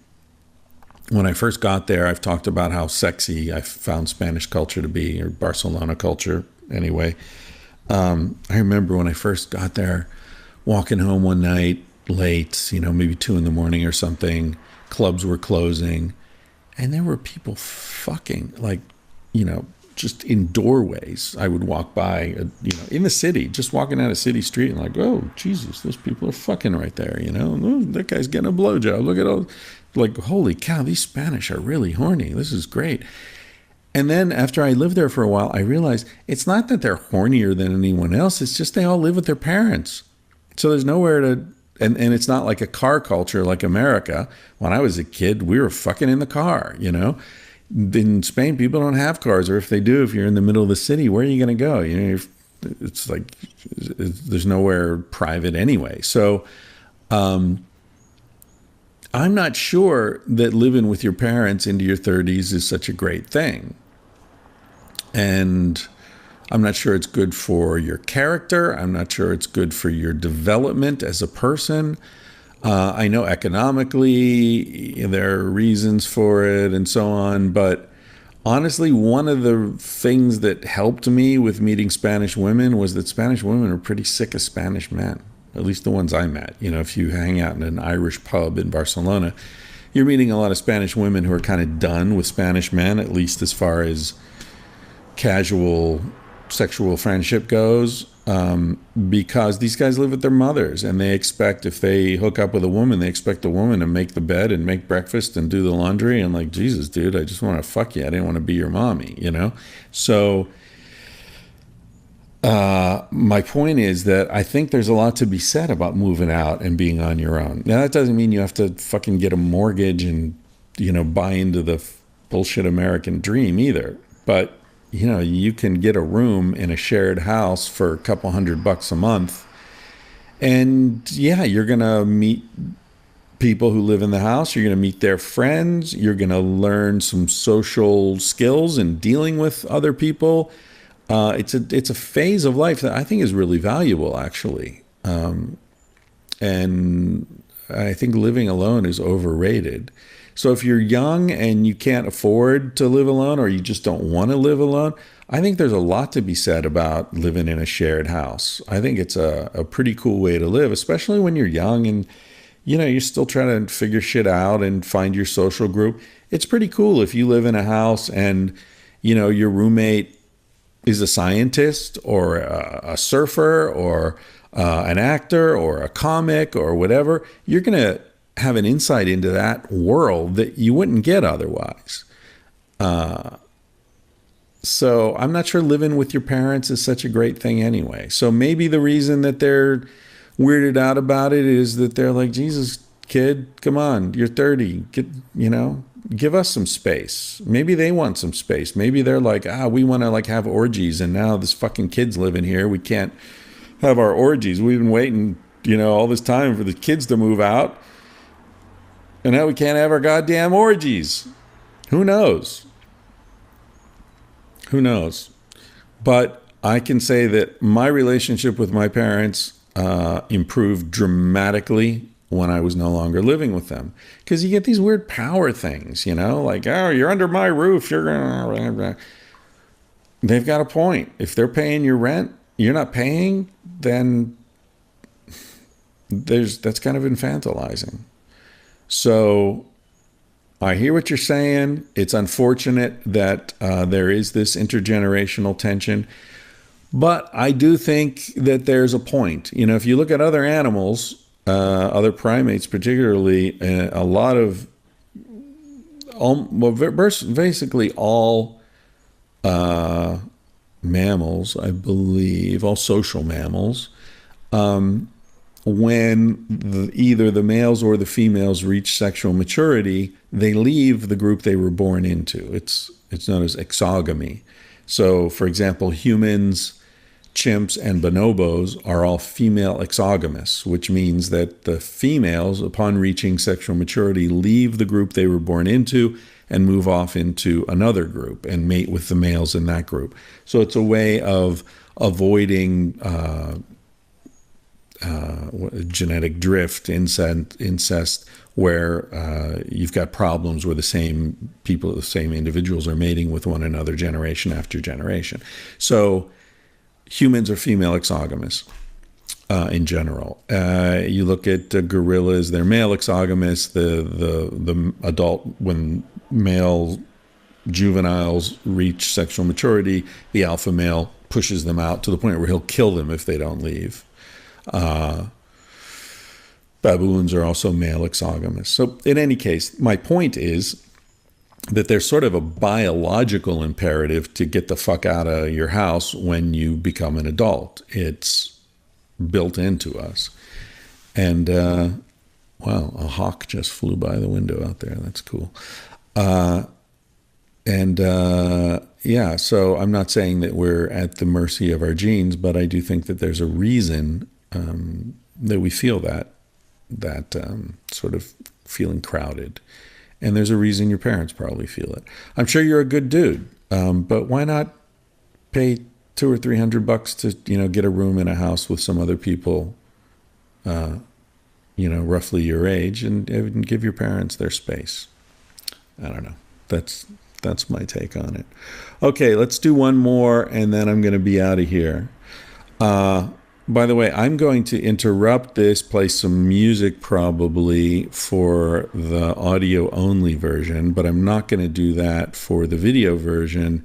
when I first got there, I've talked about how sexy I found Spanish culture to be, or Barcelona culture anyway. I remember when I first got there, walking home one night late, maybe 2 a.m. or something, clubs were closing, and there were people fucking, just in doorways. I would walk by, in the city, just walking down a city street and like, oh, Jesus, those people are fucking right there, Oh, that guy's getting a blowjob. Look at all, like, holy cow, these Spanish are really horny. This is great. And then after I lived there for a while, I realized it's not that they're hornier than anyone else. It's just they all live with their parents. So there's nowhere to, and it's not like a car culture like America. When I was a kid, we were fucking in the car, In Spain, people don't have cars, or if they do, if you're in the middle of the city, where are you going to go? It's like there's nowhere private anyway. So I'm not sure that living with your parents into your 30s is such a great thing. And I'm not sure it's good for your character. I'm not sure it's good for your development as a person. I know economically there are reasons for it and so on, but honestly, one of the things that helped me with meeting Spanish women was that Spanish women are pretty sick of Spanish men, at least the ones I met. If you hang out in an Irish pub in Barcelona, you're meeting a lot of Spanish women who are kind of done with Spanish men, at least as far as casual sexual friendship goes, because these guys live with their mothers, and they expect, if they hook up with a woman, they expect the woman to make the bed and make breakfast and do the laundry. And like, Jesus, dude, I just want to fuck you. I didn't want to be your mommy, So my point is that I think there's a lot to be said about moving out and being on your own. Now, that doesn't mean you have to fucking get a mortgage and, buy into the bullshit American dream either. But you can get a room in a shared house for a couple $100 a month. And yeah, you're going to meet people who live in the house. You're going to meet their friends. You're going to learn some social skills in dealing with other people. It's a phase of life that I think is really valuable, actually. And I think living alone is overrated. So if you're young and you can't afford to live alone, or you just don't want to live alone, I think there's a lot to be said about living in a shared house. I think it's a pretty cool way to live, especially when you're young and, you're still trying to figure shit out and find your social group. It's pretty cool if you live in a house and, your roommate is a scientist or a surfer or an actor or a comic or whatever. You're going to have an insight into that world that you wouldn't get otherwise. So I'm not sure living with your parents is such a great thing anyway. So maybe the reason that they're weirded out about it is that they're like, Jesus, kid, come on, you're 30, give us some space. Maybe they want some space. Maybe they're like, we want to have orgies, and now this fucking kid's living here. We can't have our orgies. We've been waiting, all this time for the kids to move out. And now we can't have our goddamn orgies. Who knows? Who knows? But I can say that my relationship with my parents improved dramatically when I was no longer living with them. Because you get these weird power things, like, oh, you're under my roof. You're gonna... They've got a point. If they're paying your rent, you're not paying, then that's kind of infantilizing. So I hear what you're saying. It's unfortunate that there is this intergenerational tension. But I do think that there's a point. If you look at other animals, other primates particularly, a lot of, basically all mammals, I believe, all social mammals, when either the males or the females reach sexual maturity, they leave the group they were born into. It's known as exogamy. So, for example, humans, chimps, and bonobos are all female exogamous, which means that the females, upon reaching sexual maturity, leave the group they were born into and move off into another group and mate with the males in that group. So it's a way of avoiding genetic drift, incest, where you've got problems where the same people, the same individuals are mating with one another generation after generation. So humans are female exogamous in general. You look at gorillas; they're male exogamous. The adult, when male juveniles reach sexual maturity, the alpha male pushes them out to the point where he'll kill them if they don't leave. Baboons are also male exogamous. So in any case, my point is that there's sort of a biological imperative to get the fuck out of your house when you become an adult. It's built into us. And, wow, a hawk just flew by the window out there. That's cool. Yeah, so I'm not saying that we're at the mercy of our genes, but I do think that there's a reason that we feel that sort of feeling crowded. And there's a reason your parents probably feel it. I'm sure you're a good dude, but why not pay $200 or $300 to, get a room in a house with some other people, roughly your age, and give your parents their space. I don't know. That's my take on it. Okay, let's do one more, and then I'm going to be out of here. By the way, I'm going to interrupt this, play some music probably for the audio-only version, but I'm not going to do that for the video version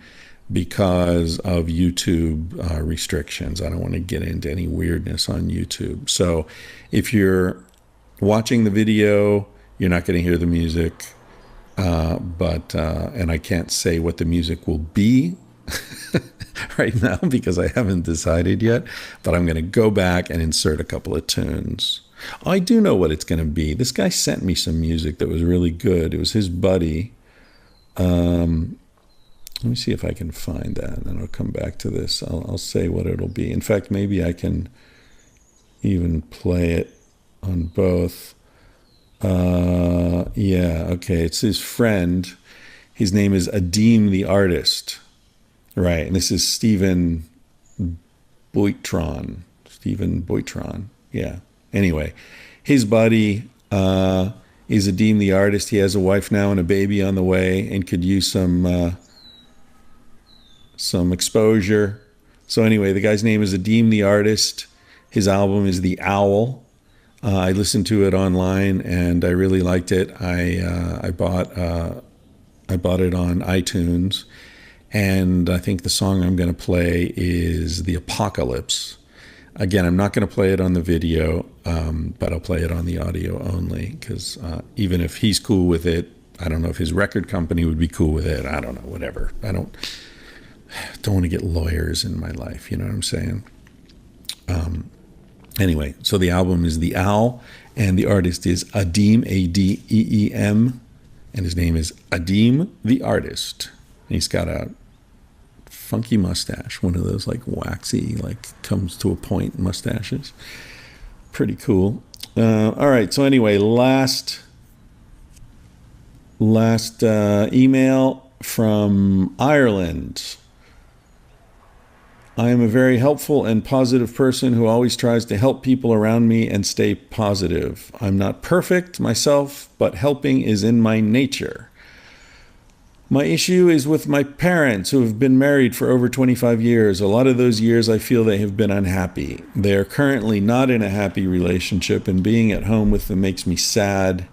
because of YouTube restrictions. I don't want to get into any weirdness on YouTube. So if you're watching the video, you're not going to hear the music, and I can't say what the music will be right now because I haven't decided yet, but I'm going to go back and insert a couple of tunes. I do know what it's going to be. This guy sent me some music that was really good. It was his buddy. Let me see if I can find that, and then I'll come back to this. I'll say what it'll be. In fact, maybe I can even play it on both. Yeah, okay. It's his friend. His name is Adim the artist. Right, and this is Stephen Boitron. Yeah. Anyway, his buddy is Adim the artist. He has a wife now and a baby on the way and could use some exposure. So anyway, the guy's name is Adim the artist. His album is The Owl. I listened to it online and I really liked it. I bought it on iTunes. And I think the song I'm going to play is The Apocalypse. Again, I'm not going to play it on the video, but I'll play it on the audio only because even if he's cool with it, I don't know if his record company would be cool with it. I don't know, whatever. I don't want to get lawyers in my life, you know what I'm saying? Anyway, so the album is The Owl, and the artist is Adim, Adeem, and his name is Adim the Artist. And he's got a funky mustache, one of those like waxy, like comes to a point mustaches. Pretty cool. All right, so anyway, last email from Ireland. I am a very helpful and positive person who always tries to help people around me and stay positive. I'm not perfect myself, but helping is in my nature. My issue is with my parents who have been married for over 25 years. A lot of those years I feel they have been unhappy. They are currently not in a happy relationship, and being at home with them makes me sad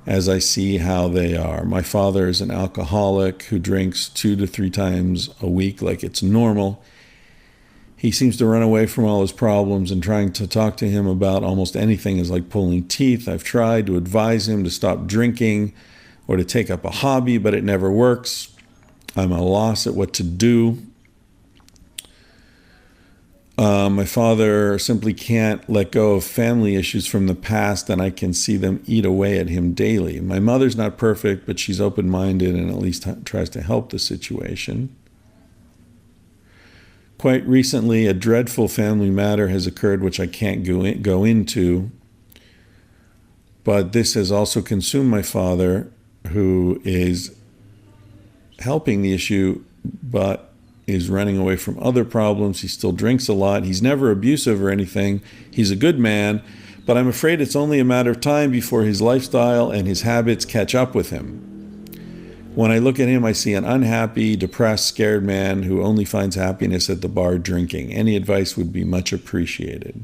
as I see how they are. My father is an alcoholic who drinks 2 to 3 times a week like it's normal. He seems to run away from all his problems, and trying to talk to him about almost anything is like pulling teeth. I've tried to advise him to stop drinking or to take up a hobby, but it never works. I'm at a loss at what to do. My father simply can't let go of family issues from the past, and I can see them eat away at him daily. My mother's not perfect, but she's open-minded and at least tries to help the situation. Quite recently, a dreadful family matter has occurred, which I can't go into, but this has also consumed my father, who is helping the issue, but is running away from other problems. He still drinks a lot. He's never abusive or anything. He's a good man, but I'm afraid it's only a matter of time before his lifestyle and his habits catch up with him. When I look at him, I see an unhappy, depressed, scared man who only finds happiness at the bar drinking. Any advice would be much appreciated.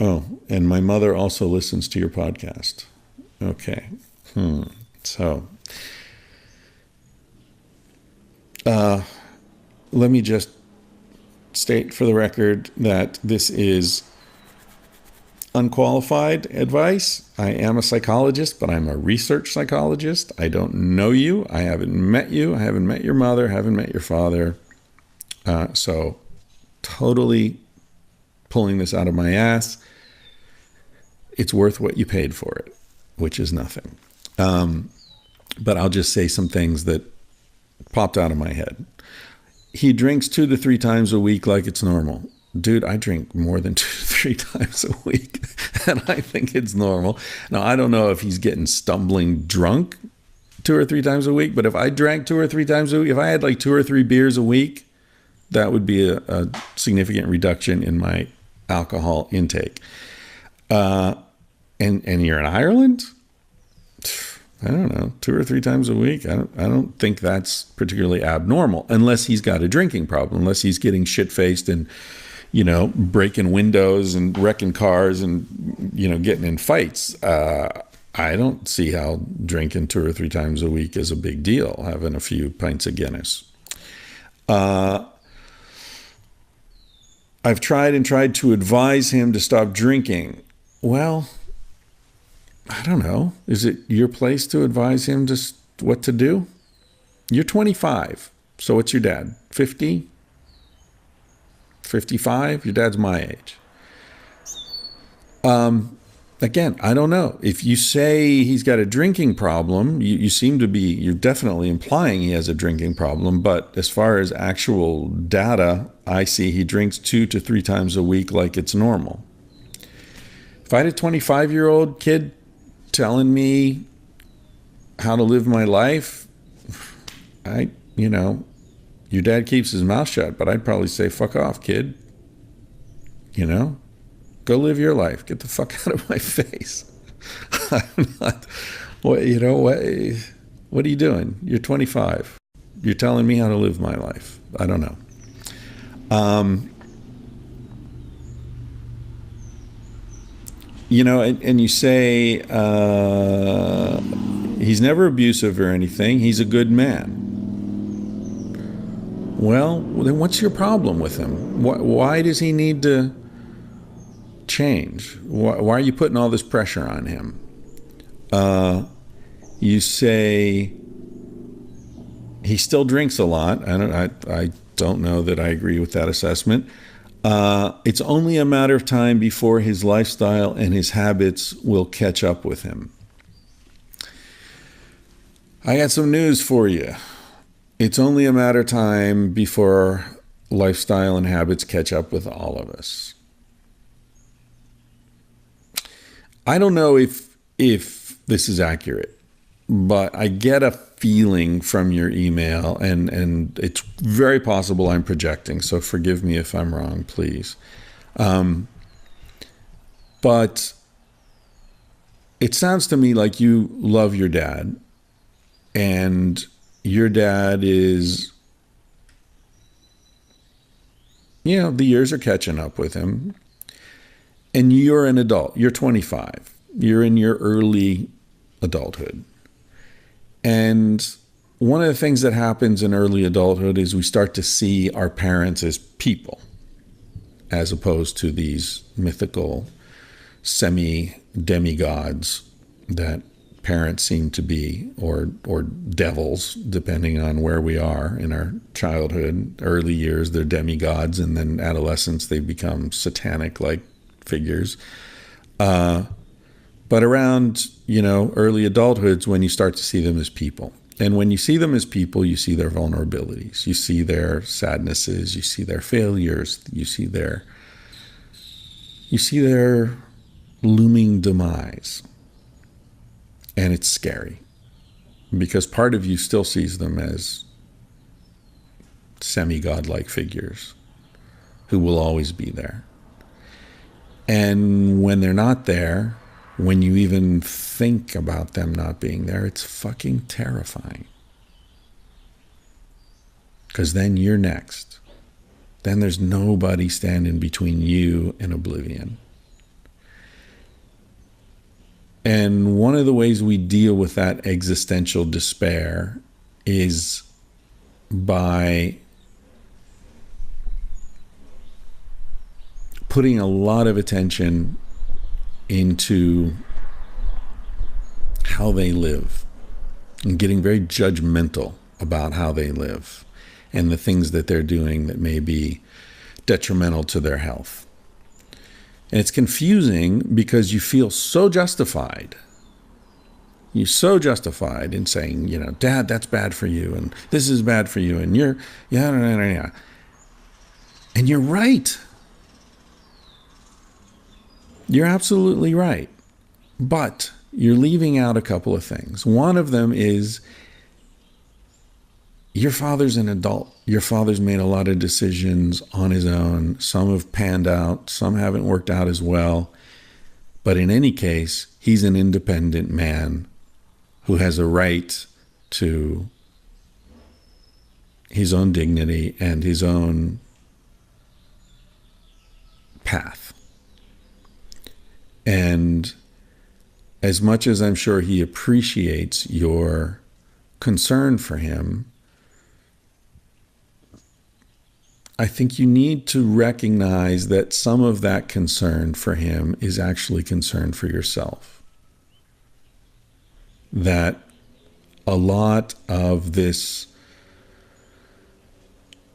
Oh, and my mother also listens to your podcast. Okay. So Let me just state for the record that this is unqualified advice. I am a psychologist, but I'm a research psychologist. I don't know you. I haven't met you. I haven't met your mother. Haven't met your father. So totally pulling this out of my ass. It's worth what you paid for it, which is nothing. But I'll just say some things that popped out of my head. He drinks 2 to 3 times a week like it's normal. Dude, I drink more than 2 to 3 times a week, and I think it's normal. Now, I don't know if he's getting stumbling drunk 2 or 3 times a week, but if I drank 2 or 3 times a week, if I had like 2 or 3 beers a week, that would be a significant reduction in my alcohol intake. And you're in Ireland? I don't know, 2 or 3 times a week. I don't think that's particularly abnormal, unless he's got a drinking problem, unless he's getting shit-faced and, breaking windows and wrecking cars and, getting in fights. I don't see how drinking 2 or 3 times a week is a big deal, having a few pints of Guinness. I've tried to advise him to stop drinking. Well, I don't know. Is it your place to advise him just what to do? You're 25. So what's your dad? 50? 55? Your dad's my age. Again, I don't know. If you say he's got a drinking problem, you're definitely implying he has a drinking problem. But as far as actual data, I see he drinks 2 to 3 times a week like it's normal. If I had a 25-year-old kid telling me how to live my life, your dad keeps his mouth shut, but I'd probably say, fuck off, kid. Go live your life. Get the fuck out of my face. I'm not, what are you doing? You're 25. You're telling me how to live my life. I don't know. And you say he's never abusive or anything. He's a good man. Well, then what's your problem with him? Why does he need to change? Why are you putting all this pressure on him? You say he still drinks a lot. I don't know that I agree with that assessment. It's only a matter of time before his lifestyle and his habits will catch up with him. I got some news for you. It's only a matter of time before lifestyle and habits catch up with all of us. I don't know if this is accurate, but I get a feeling from your email, and it's very possible I'm projecting, so forgive me if I'm wrong, please. But it sounds to me like you love your dad, and your dad is, the years are catching up with him, and you're an adult. You're 25. You're in your early adulthood. And one of the things that happens in early adulthood is we start to see our parents as people, as opposed to these mythical semi-demigods that parents seem to be, or devils, depending on where we are in our childhood. Early years, they're demigods, and then adolescence, they become satanic-like figures. But around, early adulthood's when you start to see them as people. And when you see them as people, you see their vulnerabilities. You see their sadnesses. You see their failures. You see their looming demise. And it's scary, because part of you still sees them as semi-godlike figures who will always be there. And when they're not there, when you even think about them not being there, it's fucking terrifying. Because then you're next. Then there's nobody standing between you and oblivion. And one of the ways we deal with that existential despair is by putting a lot of attention into how they live and getting very judgmental about how they live and the things that they're doing that may be detrimental to their health. And it's confusing because you feel so justified. You're so justified in saying, Dad, that's bad for you, and this is bad for you, and yeah. And you're right. You're absolutely right. But you're leaving out a couple of things. One of them is your father's an adult. Your father's made a lot of decisions on his own. Some have panned out. Some haven't worked out as well. But in any case, he's an independent man who has a right to his own dignity and his own path. And as much as I'm sure he appreciates your concern for him, I think you need to recognize that some of that concern for him is actually concern for yourself. That a lot of this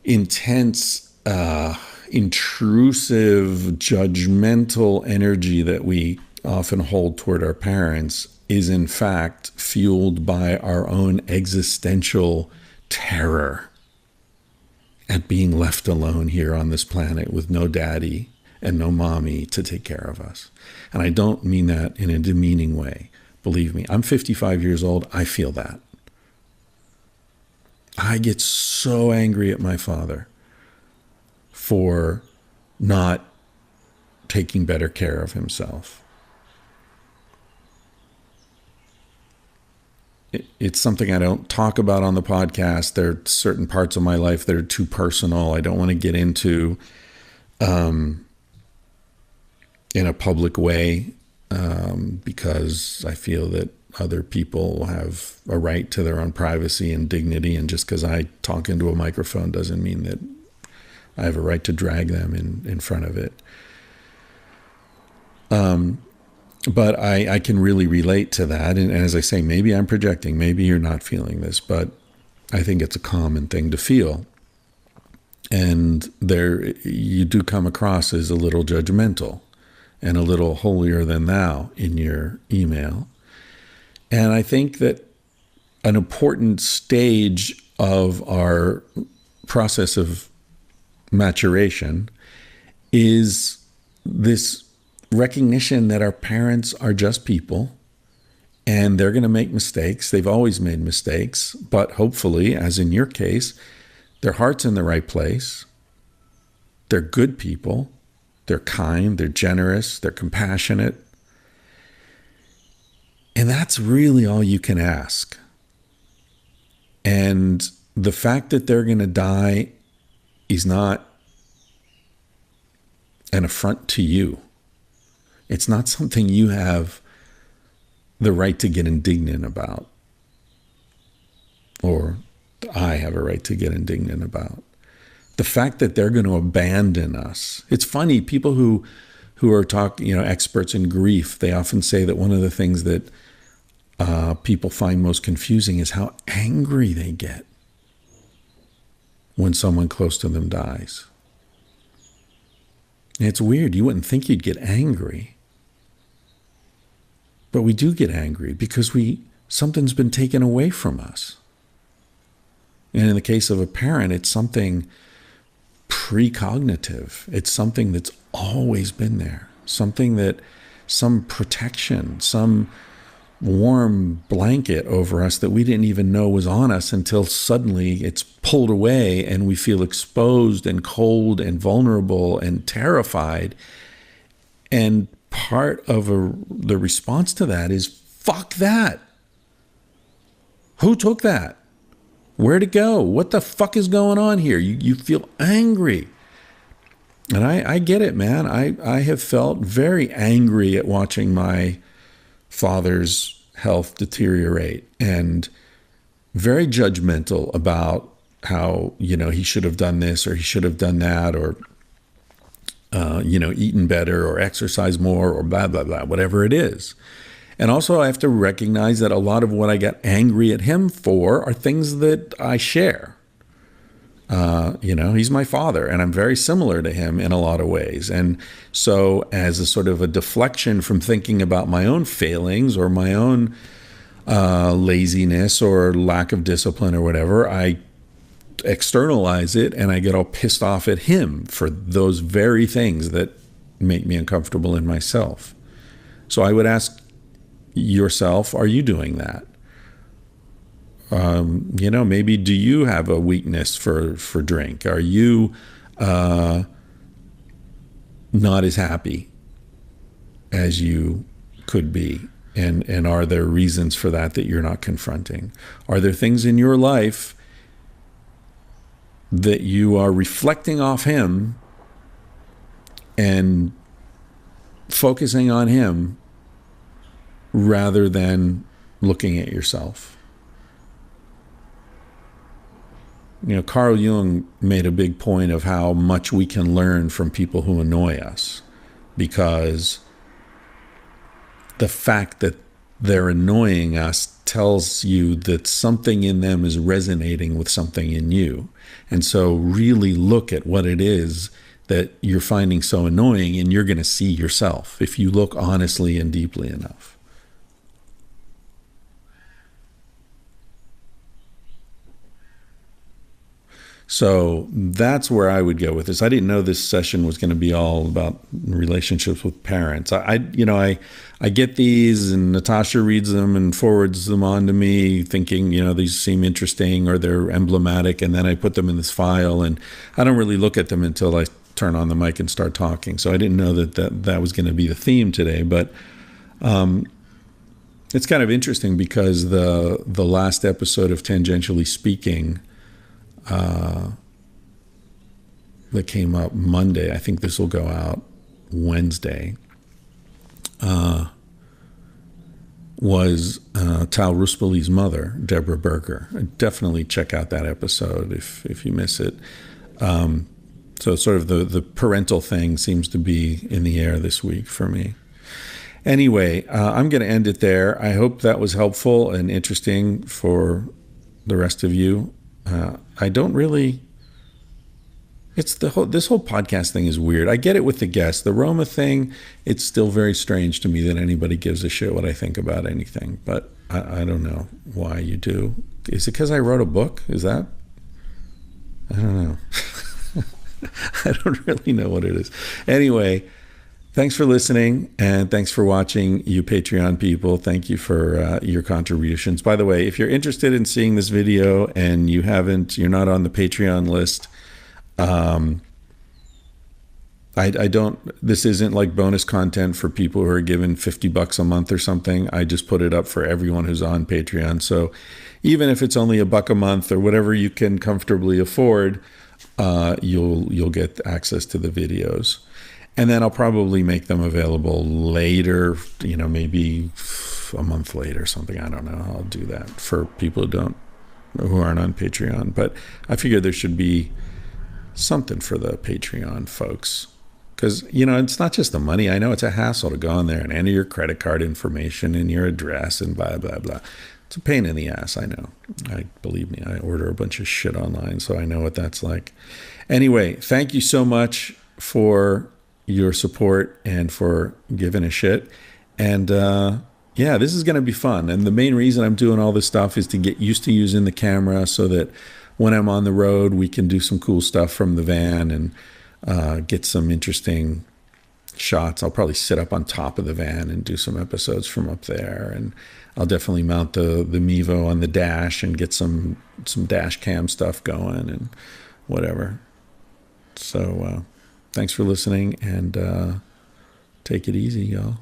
intense, intrusive, judgmental energy that we often hold toward our parents is in fact fueled by our own existential terror at being left alone here on this planet with no daddy and no mommy to take care of us. And I don't mean that in a demeaning way. Believe me, I'm 55 years old. I feel that. I get so angry at my father for not taking better care of himself. It's something I don't talk about on the podcast. There are certain parts of my life that are too personal. I don't want to get into in a public way because I feel that other people have a right to their own privacy and dignity. And just because I talk into a microphone doesn't mean that I have a right to drag them in front of it. But I can really relate to that. And as I say, maybe I'm projecting, maybe you're not feeling this, but I think it's a common thing to feel. And there you do come across as a little judgmental and a little holier than thou in your email. And I think that an important stage of our process of maturation is this recognition that our parents are just people and they're going to make mistakes. They've always made mistakes, but hopefully, as in your case, their heart's in the right place. They're good people. They're kind. They're generous. They're compassionate. And that's really all you can ask. And the fact that they're going to die is not an affront to you. It's not something you have the right to get indignant about, or I have a right to get indignant about. The fact that they're going to abandon us. It's funny, people who are experts in grief, they often say that one of the things that people find most confusing is how angry they get when someone close to them dies. And it's weird. You wouldn't think you'd get angry. But we do get angry because something's been taken away from us. And in the case of a parent, it's something precognitive. It's something that's always been there. Something that, some protection, some warm blanket over us that we didn't even know was on us until suddenly it's pulled away and we feel exposed and cold and vulnerable and terrified. And part of the response to that is, fuck that. Who took that? Where'd it go? What the fuck is going on here? You feel angry. And I get it, man. I have felt very angry at watching my father's health deteriorate, and very judgmental about how, he should have done this or he should have done that, or, eaten better or exercised more or blah, blah, blah, whatever it is. And also I have to recognize that a lot of what I get angry at him for are things that I share. He's my father, and I'm very similar to him in a lot of ways. And so as a sort of a deflection from thinking about my own failings or my own laziness or lack of discipline or whatever, I externalize it and I get all pissed off at him for those very things that make me uncomfortable in myself. So I would ask yourself, are you doing that? Maybe do you have a weakness for drink? Are you not as happy as you could be? And are there reasons for that you're not confronting? Are there things in your life that you are reflecting off him and focusing on him rather than looking at yourself? Carl Jung made a big point of how much we can learn from people who annoy us, because the fact that they're annoying us tells you that something in them is resonating with something in you. And so really look at what it is that you're finding so annoying, and you're going to see yourself if you look honestly and deeply enough. So that's where I would go with this. I didn't know this session was going to be all about relationships with parents. I get these, and Natasha reads them and forwards them on to me thinking, these seem interesting or they're emblematic. And then I put them in this file, and I don't really look at them until I turn on the mic and start talking. So I didn't know that was going to be the theme today. But it's kind of interesting because the last episode of Tangentially Speaking, that came up Monday, I think this will go out Wednesday, was Tal Ruspali's mother, Deborah Berger. Definitely check out that episode if you miss it. So sort of the parental thing seems to be in the air this week for me. Anyway, I'm going to end it there. I hope that was helpful and interesting for the rest of you. I don't really, this whole podcast thing is weird. I get it with the guests. The Roma thing, it's still very strange to me that anybody gives a shit what I think about anything, but I don't know why you do. Is it because I wrote a book? Is that? I don't know. I don't really know what it is. Anyway, thanks for listening, and thanks for watching, you Patreon people. Thank you for your contributions. By the way, if you're interested in seeing this video and you're not on the Patreon list, this isn't like bonus content for people who are given $50 a month or something. I just put it up for everyone who's on Patreon. So even if it's only $1 a month or whatever you can comfortably afford, you'll get access to the videos. And then I'll probably make them available later, maybe a month later or something. I don't know. I'll do that for people who aren't on Patreon. But I figured there should be something for the Patreon folks. Because, it's not just the money. I know it's a hassle to go on there and enter your credit card information and your address and blah, blah, blah. It's a pain in the ass, I know. Believe me, I order a bunch of shit online, so I know what that's like. Anyway, thank you so much for your support and for giving a shit. And this is going to be fun. And the main reason I'm doing all this stuff is to get used to using the camera so that when I'm on the road, we can do some cool stuff from the van and get some interesting shots. I'll probably sit up on top of the van and do some episodes from up there. And I'll definitely mount the Mevo on the dash and get some dash cam stuff going and whatever. So thanks for listening, and take it easy, y'all.